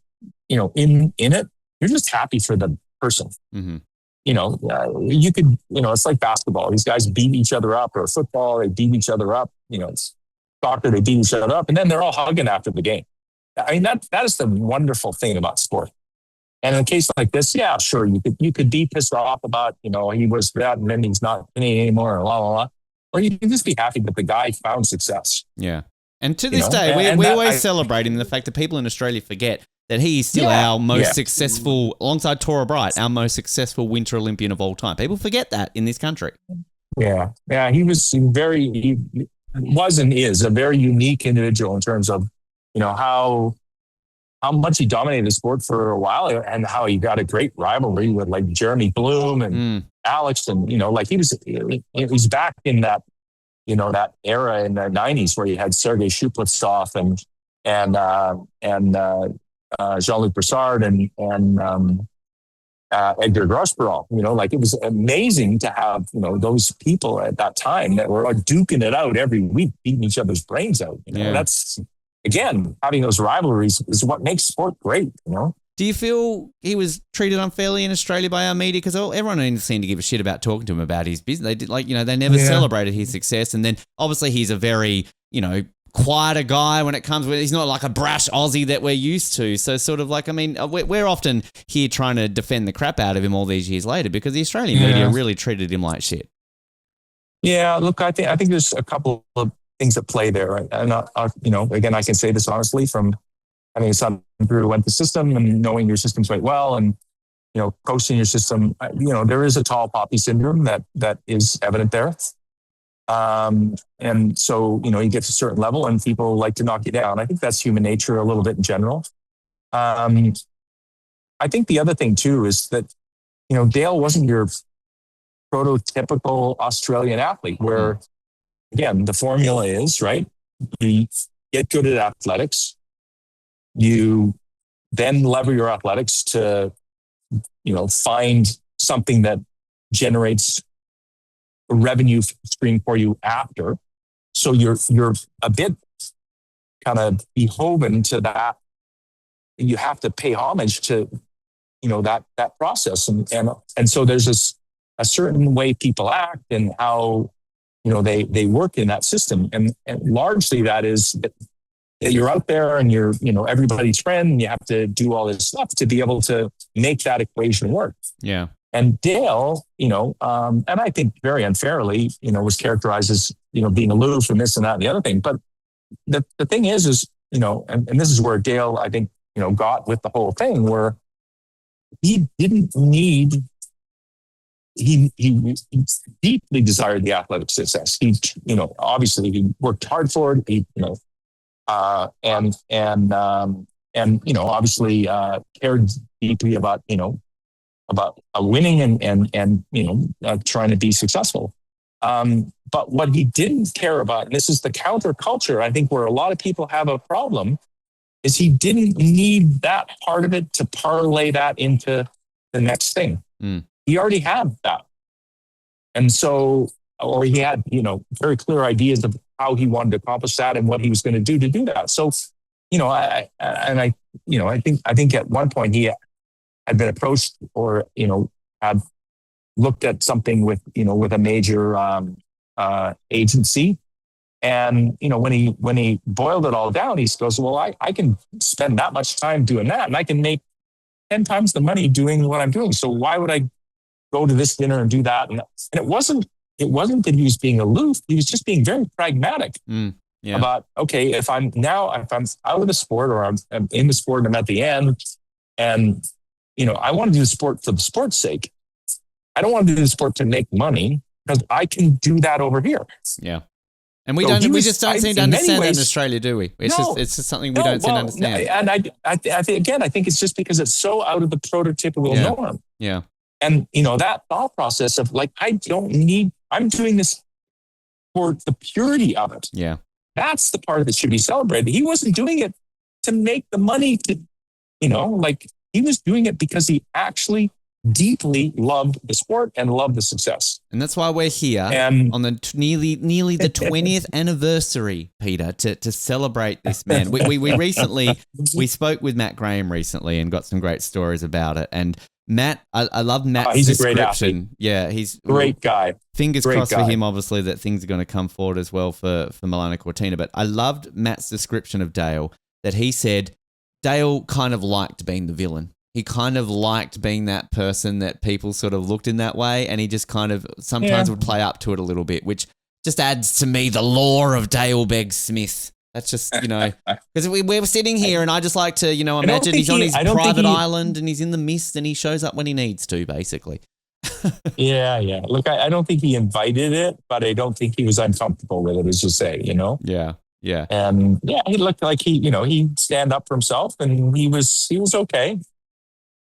in it, you're just happy for the person. Mm-hmm. You could, it's like basketball. These guys beat each other up, or football, they beat each other up. It's soccer, they beat each other up, and then they're all hugging after the game. I mean, that is the wonderful thing about sport. And in a case like this, yeah, sure, you could be pissed off about, he was that and then he's not anymore, or blah, blah, blah. Or you can just be happy that the guy found success. Yeah. And to this day, we always celebrate him, the fact that people in Australia forget that he is still our most successful, alongside Tora Bright, our most successful Winter Olympian of all time. People forget that in this country. Yeah. Yeah. He was and is a very unique individual in terms of, how much he dominated the sport for a while, and how he got a great rivalry with like Jeremy Bloom and Alex. And, he's back in that, that era in the 90s where you had Sergei Shupletsov and Jean-Luc Broussard and Edgar Grosperol. It was amazing to have, those people at that time that were duking it out every week, beating each other's brains out. That's, again, having those rivalries is what makes sport great, Do you feel he was treated unfairly in Australia by our media? Because everyone seemed to give a shit about talking to him about his business. They did, they never celebrated his success. And then obviously he's a very, quieter guy when it comes with, he's not like a brash Aussie that we're used to. So sort of like, I mean, we're often here trying to defend the crap out of him all these years later because the Australian media really treated him like shit. Yeah, look, I think there's a couple of things at play there. Right? And, again, I can say this honestly from having a son who went the system and knowing your system quite well and, coaching your system, there is a tall poppy syndrome that is evident there. And so, you get to a certain level and people like to knock you down. I think that's human nature a little bit in general. I think the other thing too is that, Dale wasn't your prototypical Australian athlete where, again, the formula is, right? You get good at athletics. You then lever your athletics to, find something that generates a revenue stream for you after. So you're a bit kind of beholden to that. You have to pay homage to, that process. And so there's a certain way people act and how, they work in that system. And largely that is that you're out there and you're, everybody's friend and you have to do all this stuff to be able to make that equation work. Yeah. And Dale, and I think very unfairly, was characterized as, being aloof and this and that and the other thing. But the thing is, and this is where Dale, I think, got with the whole thing where he didn't need he deeply desired the athletic success. He, obviously he worked hard for it. He, obviously cared deeply about, about winning and trying to be successful. But what he didn't care about, and this is the counterculture, I think, where a lot of people have a problem, is he didn't need that part of it to parlay that into the next thing. He already had that. And so, or he had, very clear ideas of how he wanted to accomplish that and what he was going to do that. So, I think at one point he had been approached or, had looked at something with a major agency. And, when he boiled it all down, he goes, well, I can spend that much time doing that and I can make 10 times the money doing what I'm doing. So why would I go to this dinner and do that? And it wasn't that he was being aloof. He was just being very pragmatic about, okay, if I'm out of the sport or I'm in the sport and I'm at the end and, I want to do the sport for the sport's sake. I don't want to do the sport to make money because I can do that over here. Yeah. And we just don't seem to understand that in Australia, do we? It's just something we don't seem to understand. And I think it's just because it's so out of the prototypical norm. Yeah. And, that thought process of like, I'm doing this for the purity of it. Yeah. That's the part that should be celebrated. He wasn't doing it to make the money to, he was doing it because he actually deeply loved the sport and loved the success. And that's why we're here on the nearly the 20th anniversary, Peter, to celebrate this man. We recently, we spoke with Matt Graham recently and got some great stories about it. And Matt, I love Matt's he's description. A great athlete. Yeah, he's a great guy. Fingers crossed for him, obviously, that things are going to come forward as well for Milano Cortina. But I loved Matt's description of Dale, that he said Dale kind of liked being the villain. He kind of liked being that person that people sort of looked in that way, and he just kind of sometimes would play up to it a little bit, which just adds to me the lore of Dale Begg-Smith. That's just, because we were sitting here and I just like to, imagine he's on his private island and he's in the mist and he shows up when he needs to, basically. Yeah. Look, I don't think he invited it, but I don't think he was uncomfortable with it, as you say, Yeah. And he looked like he'd stand up for himself and he was okay.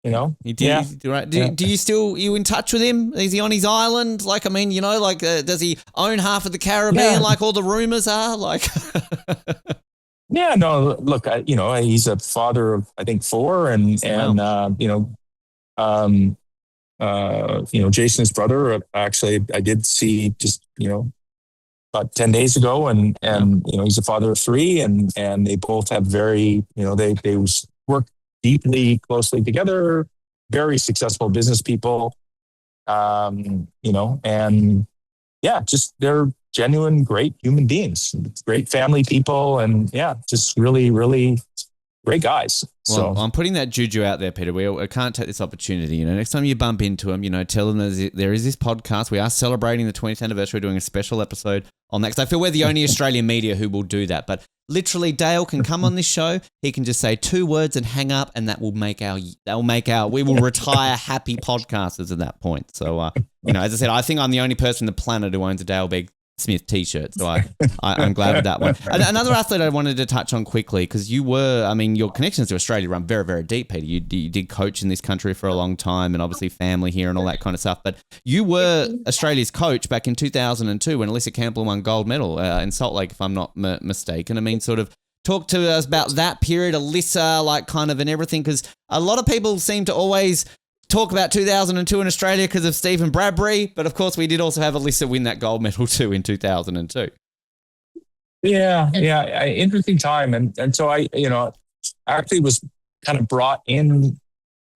He did. Right. Do you still, you in touch with him? Is he on his island? Like, I mean, does he own half of the Caribbean like all the rumors are? Like, yeah, no, look, he's a father of, I think, 4 and Jason, his brother, actually, I did see just, about 10 days ago and he's a father of 3 and they both have very, they work deeply closely together, very successful business people, and just they're genuine, great human beings, great family people, and just really, really great guys. Well, I'm putting that juju out there, Peter. I can't take this opportunity. Next time you bump into him, tell them there is this podcast. We are celebrating the 20th anniversary, doing a special episode on that. Because I feel we're the only Australian media who will do that. But literally, Dale can come on this show. He can just say 2 words and hang up, and we will retire happy podcasters at that point. So, as I said, I think I'm the only person on the planet who owns a Dale Begg-Smith t-shirt. So I'm glad with that one. Another athlete I wanted to touch on quickly, because your connections to Australia run very, very deep, Peter. You did coach in this country for a long time and obviously family here and all that kind of stuff. But you were Australia's coach back in 2002 when Alyssa Campbell won gold medal in Salt Lake, if I'm not mistaken. I mean, sort of talk to us about that period, Alyssa, and everything, because a lot of people seem to always talk about 2002 in Australia because of Stephen Bradbury, but of course we did also have Alyssa win that gold medal too in 2002. Yeah, interesting time, and so I actually was kind of brought in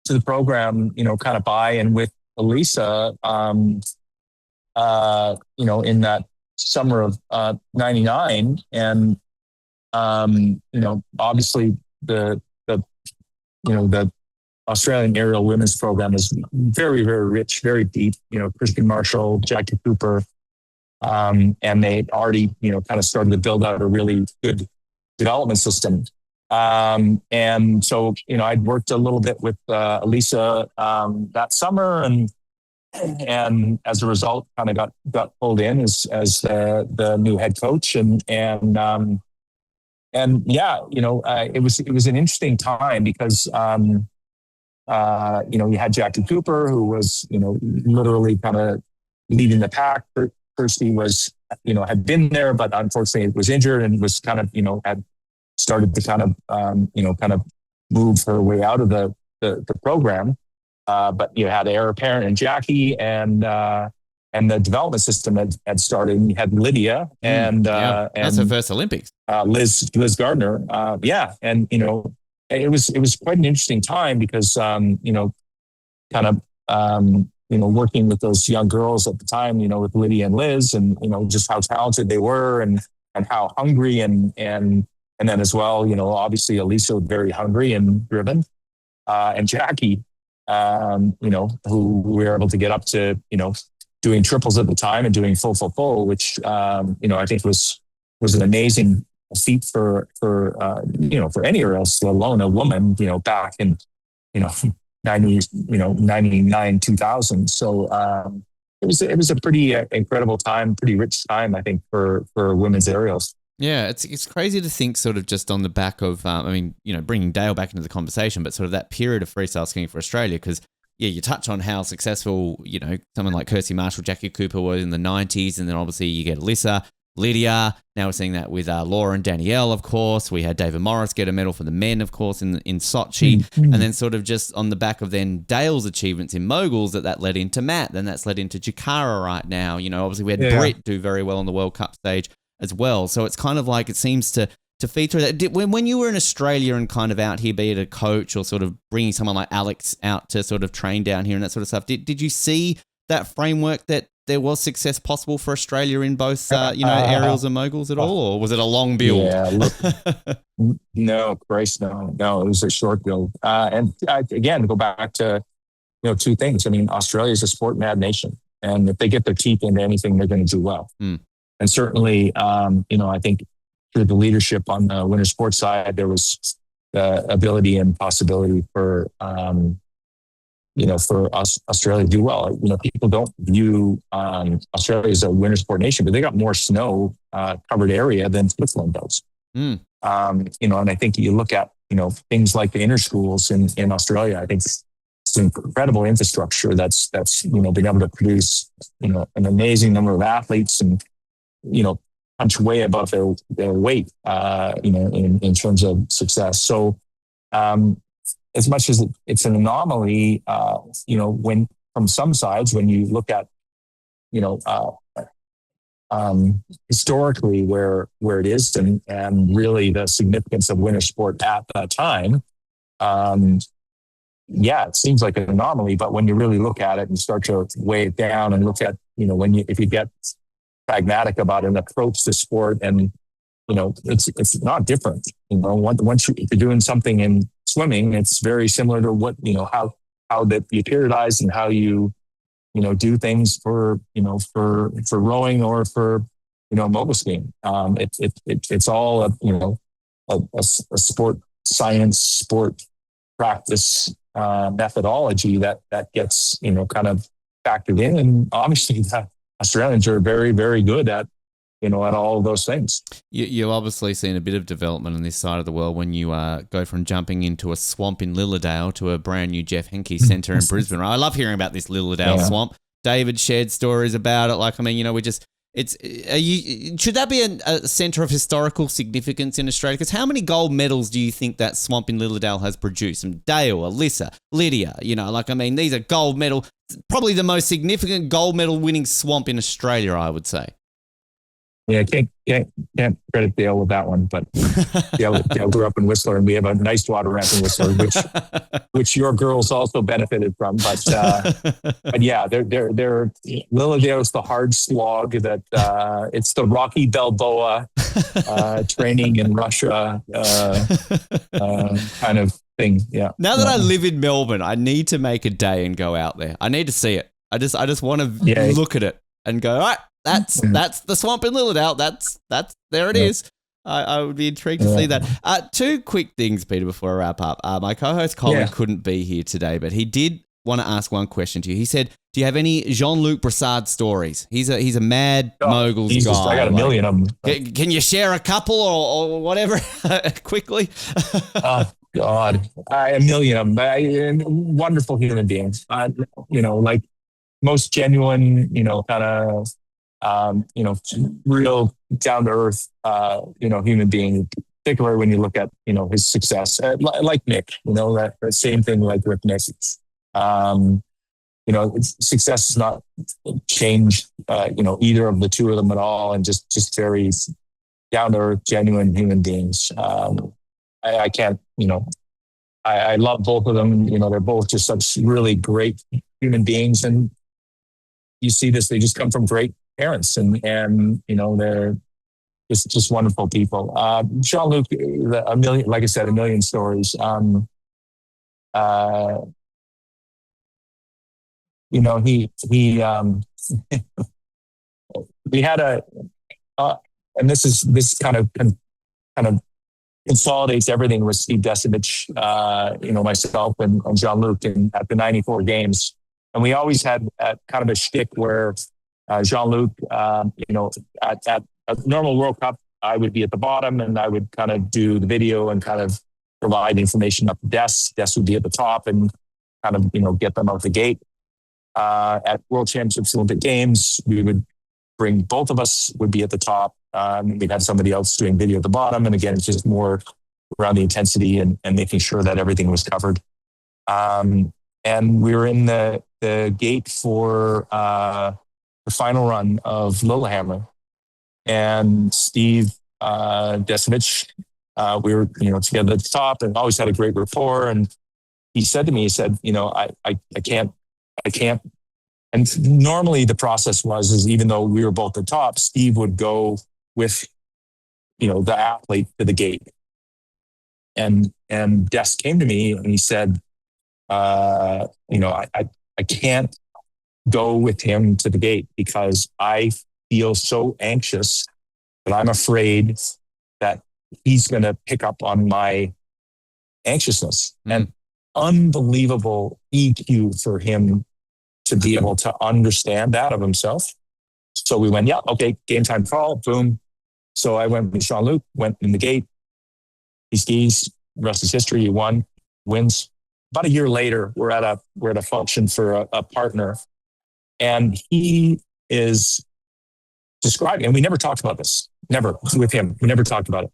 to the program, kind of by and with Alyssa, in that summer of '99, and obviously the Australian aerial women's program is very, very rich, very deep. Christian Marshall, Jackie Cooper, and they already, kind of started to build out a really good development system. And so, I'd worked a little bit with Alyssa that summer, and and as a result, kind of got pulled in as the new head coach, and yeah, it was an interesting time because you had Jackie Cooper, who was literally kind of leading the pack. Kirsty was had been there, but unfortunately was injured and was kind of had started to kind of kind of move her way out of the program. But you had heir apparent and Jackie, and the development system had started. And you had Lydia and that's her first Olympics. Liz Gardner, and it was quite an interesting time because kind of working with those young girls at the time, with Lydia and Liz, and just how talented they were, and how hungry, and then as well, obviously Alicia was very hungry and driven, and Jackie, who we were able to get up to, doing triples at the time and doing full, which I think was an amazing feat for anywhere else, let alone a woman, back in 99, 2000. So it was a pretty incredible time, pretty rich time, I think, for women's aerials. Yeah, it's crazy to think sort of just on the back of, bringing Dale back into the conversation, but sort of that period of freestyle skiing for Australia, because, yeah, you touch on how successful, someone like Kirsty Marshall, Jackie Cooper was in the 90s, and then obviously you get Alyssa, Lydia. Now we're seeing that with Laura and Danielle, of course. We had David Morris get a medal for the men, of course, in Sochi. Mm-hmm. And then sort of just on the back of then Dale's achievements in moguls that led into Matt. Then that's led into Jakara right now. Obviously we had Britt do very well on the World Cup stage as well. So it's kind of like it seems to feed through that. When you were in Australia and kind of out here, be it a coach or sort of bringing someone like Alex out to sort of train down here and that sort of stuff, did you see that framework that there was success possible for Australia in both, aerials and moguls at all, or was it a long build? Yeah, look, no, Christ, no, it was a short build. And again, to go back to, two things. I mean, Australia is a sport mad nation, and if they get their teeth into anything, they're going to do well. And certainly, I think through the leadership on the winter sports side, there was the ability and possibility for us, Australia to do well. People don't view Australia as a winter sport nation, but they got more snow covered area than Switzerland does. And I think you look at, things like the inner schools in Australia, I think it's an incredible infrastructure that's been able to produce, an amazing number of athletes and, punch way above their weight, in terms of success. So, as much as it's an anomaly, when from some sides, when you look at, historically where it is and really the significance of winter sport at that time, it seems like an anomaly. But when you really look at it and start to weigh it down and look at, if you get pragmatic about an approach to sport, and it's not different. Once you're doing something in swimming, it's very similar to what how that you periodize and how you do things for rowing or for mogul skiing. It's all a sport science, sport practice methodology that gets kind of factored in, and obviously Australians are very, very good at all of those things. You've obviously seen a bit of development on this side of the world when you go from jumping into a swamp in Lilydale to a brand new Jeff Henke Centre in Brisbane. Right? I love hearing about this Lilydale swamp. David shared stories about it. Should that be a centre of historical significance in Australia? Because how many gold medals do you think that swamp in Lilydale has produced? From Dale, Alyssa, Lydia, these are gold medal, probably the most significant gold medal winning swamp in Australia, I would say. Yeah, can't credit Dale with that one, but Dale grew up in Whistler, and we have a nice water ramp in Whistler, which your girls also benefited from. But yeah, they're Lilydale's the hard slog that it's the Rocky Balboa training in Russia kind of thing. Yeah. Now that I live in Melbourne, I need to make a day and go out there. I need to see it. I just want to look at it and go, all right. That's the swamp in Lilydale. That's there it is. I would be intrigued to see that. Two quick things, Peter, before I wrap up. My co-host Colin couldn't be here today, but he did want to ask one question to you. He said, "Do you have any Jean-Luc Brassard stories?" He's a mad moguls Jesus, guy. I got a million of them. Can you share a couple or whatever quickly? Oh God, a million of them. Wonderful human beings. Like most genuine, kind of, real down to earth, human being. Particularly when you look at, his success, like Nick, that same thing like with Nick. Success has not changed, either of the two of them at all, and just very down to earth, genuine human beings. I can't, I love both of them. They're both just such really great human beings, and you see this, they just come from great parents, and they're just wonderful people. Jean-Luc, a million, like I said, a million stories. We had and this kind of consolidates everything with Steve Desovich, myself and Jean-Luc at the 94 games. And we always had kind of a shtick where Jean-Luc, at a normal World Cup, I would be at the bottom and I would kind of do the video and kind of provide information up to Des. Des would be at the top and kind of, get them out the gate. At World Championships, Olympic Games, we would bring, both of us would be at the top. We'd have somebody else doing video at the bottom. And again, it's just more around the intensity and making sure that everything was covered. And we were in the gate for the final run of Lillehammer. And Steve Desovich, we were, together at the top and always had a great rapport. And he said to me, I can't. And normally the process is even though we were both at the top, Steve would go with, the athlete to the gate. And Des came to me and he said, I can't go with him to the gate because I feel so anxious that I'm afraid that he's going to pick up on my anxiousness. And unbelievable EQ for him to be able to understand that of himself. So we went, yeah, okay, game time call, boom. So I went with Jean-Luc, went in the gate. He skis, rest is history. He won, wins. About a year later, we're at a function for a partner, and he is describing, and we never talked about this, never with him. We never talked about it.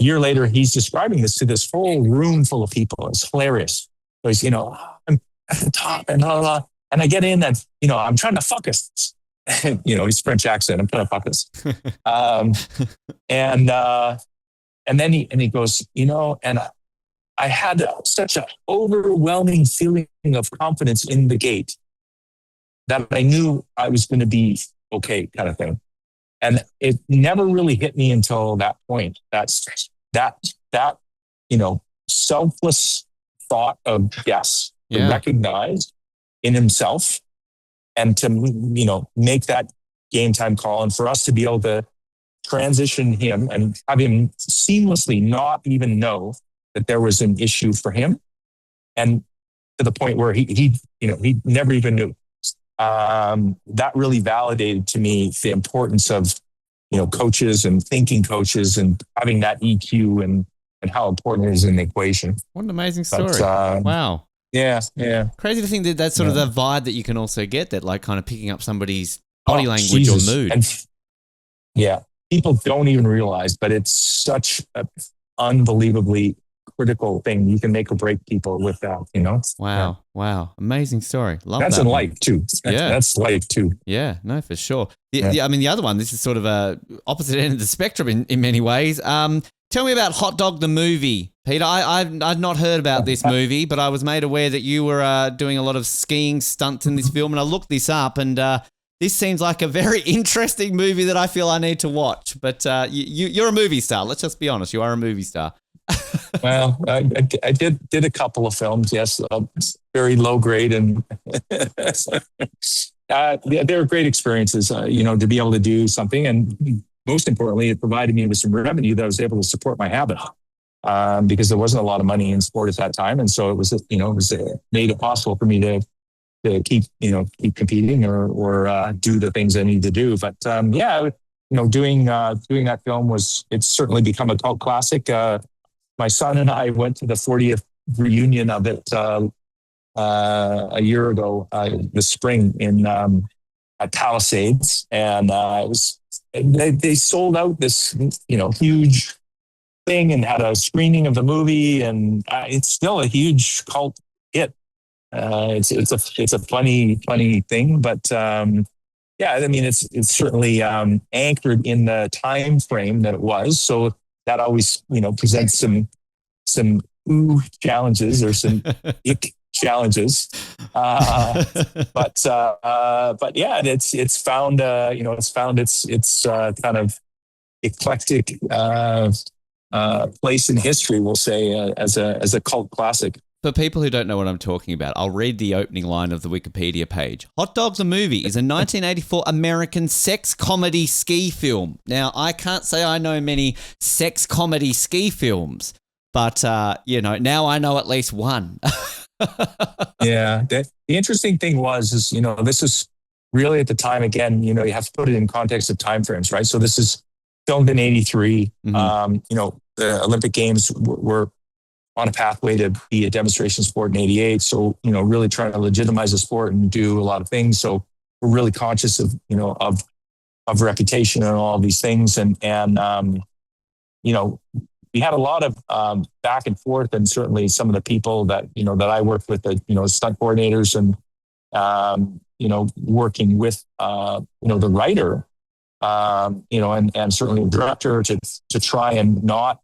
A year later, he's describing this to this whole room full of people. It's hilarious. So he's, I'm at the top and blah, blah, blah. And I get in and, I'm trying to fuck us. He's French accent. I'm trying to fuck us. And then he goes, and I had such an overwhelming feeling of confidence in the gate that I knew I was going to be okay, kind of thing. And it never really hit me until that point. That's that selfless thought of to recognize in himself and to, make that game time call. And for us to be able to transition him and have him seamlessly not even know that there was an issue for him. And to the point where he never even knew. That really validated to me the importance of, coaches and thinking coaches and having that EQ and how important it is in the equation. What an amazing story. Wow. Yeah. Crazy to think that that's sort of the vibe that you can also get, that like kind of picking up somebody's body language or mood. And people don't even realize, but it's such an unbelievably critical thing. You can make or break people with that, Wow. Wow. Amazing story. Love that's that. In life too. That's life too. Yeah, no, for sure. The other one, this is sort of a opposite end of the spectrum in many ways. Tell me about Hot Dog the movie, Peter. I'd not heard about this movie, but I was made aware that you were doing a lot of skiing stunts in this film, and I looked this up, and this seems like a very interesting movie that I feel I need to watch. But you're a movie star. Let's just be honest. You are a movie star. Well, I did a couple of films, yes, very low grade, and they were great experiences, to be able to do something. And most importantly, it provided me with some revenue that I was able to support my habit, because there wasn't a lot of money in sport at that time. And so it was, made it possible for me to keep competing or do the things I need to do. But doing that film it's certainly become a cult classic. My son and I went to the 40th reunion of it a year ago, this spring at Palisades, and they sold out this huge thing and had a screening of the movie, and it's still a huge cult hit. It's a funny thing, but I mean it's certainly anchored in the time frame that it was, so that always presents some challenges or some ick challenges, but yeah, it's found its kind of eclectic place in history, we'll say, as a cult classic. For people who don't know what I'm talking about, I'll read the opening line of the Wikipedia page. Hot Dogs, a Movie is a 1984 American sex comedy ski film. Now, I can't say I know many sex comedy ski films, but, now I know at least one. Yeah. The interesting thing is this is really at the time, again, you have to put it in context of time frames, right? So this is filmed in 83. Mm-hmm. The Olympic Games were on a pathway to be a demonstration sport in 88. So, really trying to legitimize the sport and do a lot of things. So we're really conscious of reputation and all these things. And we had a lot of back and forth, and certainly some of the people that I worked with, the stunt coordinators and working with the writer, and certainly the director to try and not,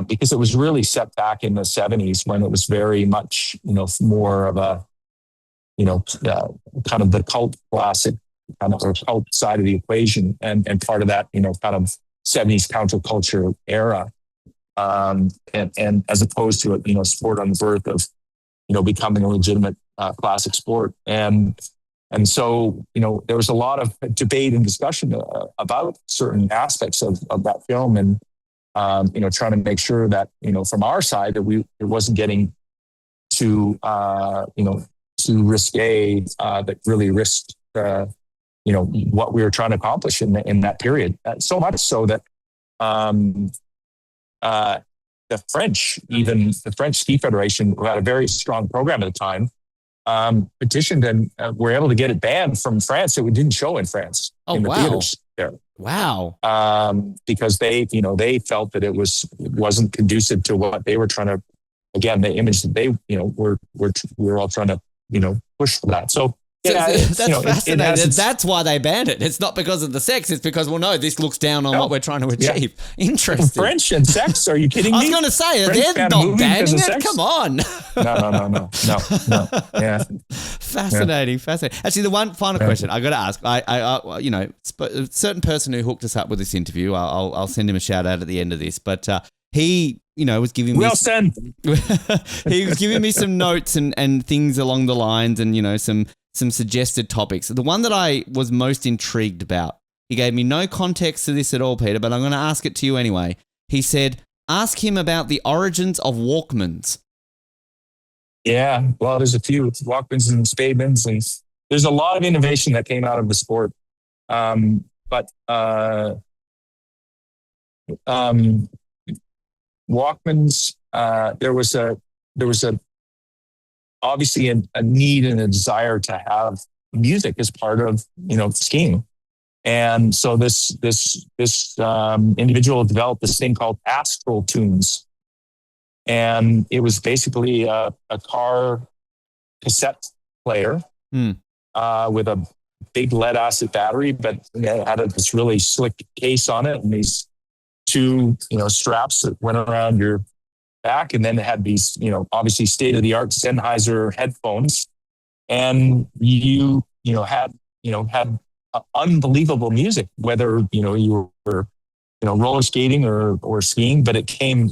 because it was really set back in the 70s when it was very much more of a kind of the cult classic kind of cult side of the equation, and part of that kind of 70s counterculture era, and as opposed to a sport on the birth of becoming a legitimate classic sport, and so there was a lot of debate and discussion about certain aspects of that film, and trying to make sure that from our side that it wasn't getting too risque, that really risked what we were trying to accomplish in that period. So much so that the French Ski Federation, who had a very strong program at the time, petitioned and were able to get it banned from France. So we didn't show in France in the theaters there. Wow. Because they felt that it wasn't conducive to what they were trying to, again, the image that they we're all trying to push for that. So that's fascinating. That's why they banned it. It's not because of the sex. It's because, no, this looks down on what we're trying to achieve. Yeah. Interesting. French and sex? Are you kidding me? I was going to say, they're not banning it. Come on. No. Yeah. Fascinating. Actually, the one final question I got to ask, a certain person who hooked us up with this interview, I'll send him a shout out at the end of this, but he, was giving me he was giving me some notes and things along the lines, and some suggested topics. The one that I was most intrigued about, he gave me no context to this at all, Peter, but I'm going to ask it to you anyway. He said, ask him about the origins of Walkmans. Yeah, well, there's a few Walkmans and Spademans, and there's a lot of innovation that came out of the sport. But Walkmans, there was obviously a need and a desire to have music as part of skiing, and so this individual developed this thing called Astral Tunes, and it was basically a car cassette player with a big lead acid battery, but it had this really slick case on it, and these two straps that went around your back, and then it had these obviously state-of-the-art Sennheiser headphones, and you had unbelievable music, whether you were roller skating or skiing, but it came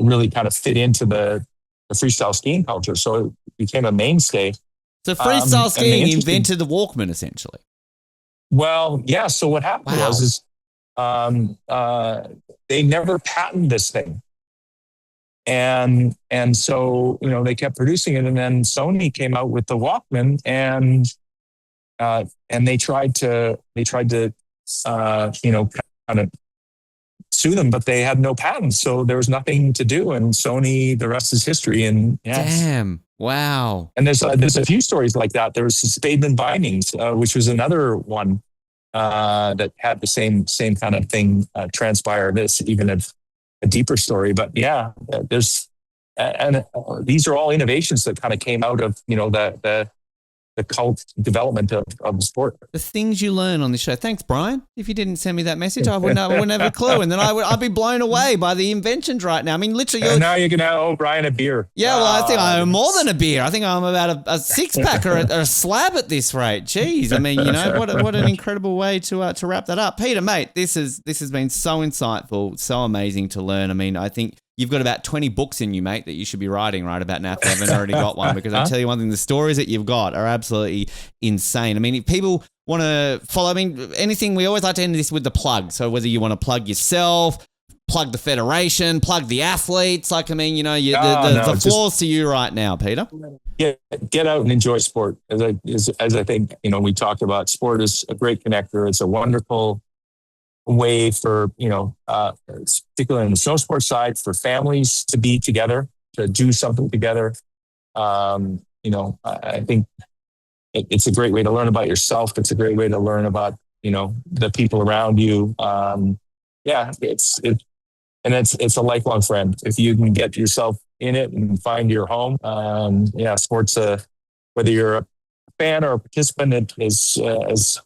really kind of fit into the freestyle skiing culture, so it became a mainstay. So freestyle skiing invented the Walkman, essentially. Well, yeah. So what happened was they never patented this thing. And so, they kept producing it. And then Sony came out with the Walkman, and they tried to, kind of sue them, but they had no patents. So there was nothing to do. And Sony, the rest is history. And yes. Damn. Wow. And there's a few stories like that. There was Spademan Bindings, which was another one that had the same kind of thing transpire. This even a deeper story, but yeah, these are all innovations that kind of came out of the cult development of the sport. The things you learn on this show. Thanks, Brian. If you didn't send me that message, I wouldn't have a clue. And then I'd be blown away by the inventions right now. I mean, literally. And now you're going to owe Brian a beer. Yeah, well, I think I owe more than a beer. I think I'm about a six-pack or a slab at this rate. Jeez. I mean, what an incredible way to wrap that up. Peter, mate, this has been so insightful, so amazing to learn. I mean, I think you've got about 20 books in you, mate, that you should be writing right about now if you haven't already got one, because I'll tell you one thing, the stories that you've got are absolutely insane. I mean, if people want to follow, anything, we always like to end this with the plug. So whether you want to plug yourself, plug the federation, plug the athletes, the floor's to you right now, Peter. Get out and enjoy sport. As I think, we talked about, sport is a great connector. It's a wonderful way for, particularly on the snow sports side, for families to be together, to do something together. I think it's a great way to learn about yourself. It's a great way to learn about, the people around you. It's a lifelong friend. If you can get yourself in it and find your home, sports, whether you're a fan or a participant, it is, as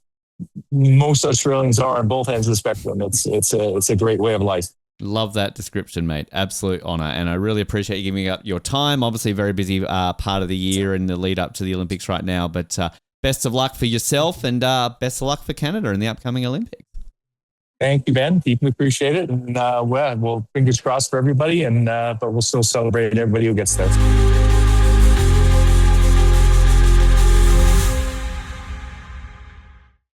most Australians are on both ends of the spectrum. It's a great way of life. Love that description, mate. Absolute honor. And I really appreciate you giving up your time. Obviously a very busy part of the year and the lead up to the Olympics right now, but best of luck for yourself, and best of luck for Canada in the upcoming Olympics. Thank you, Ben. Deeply appreciate it. And we'll fingers crossed for everybody, but we'll still celebrate everybody who gets there.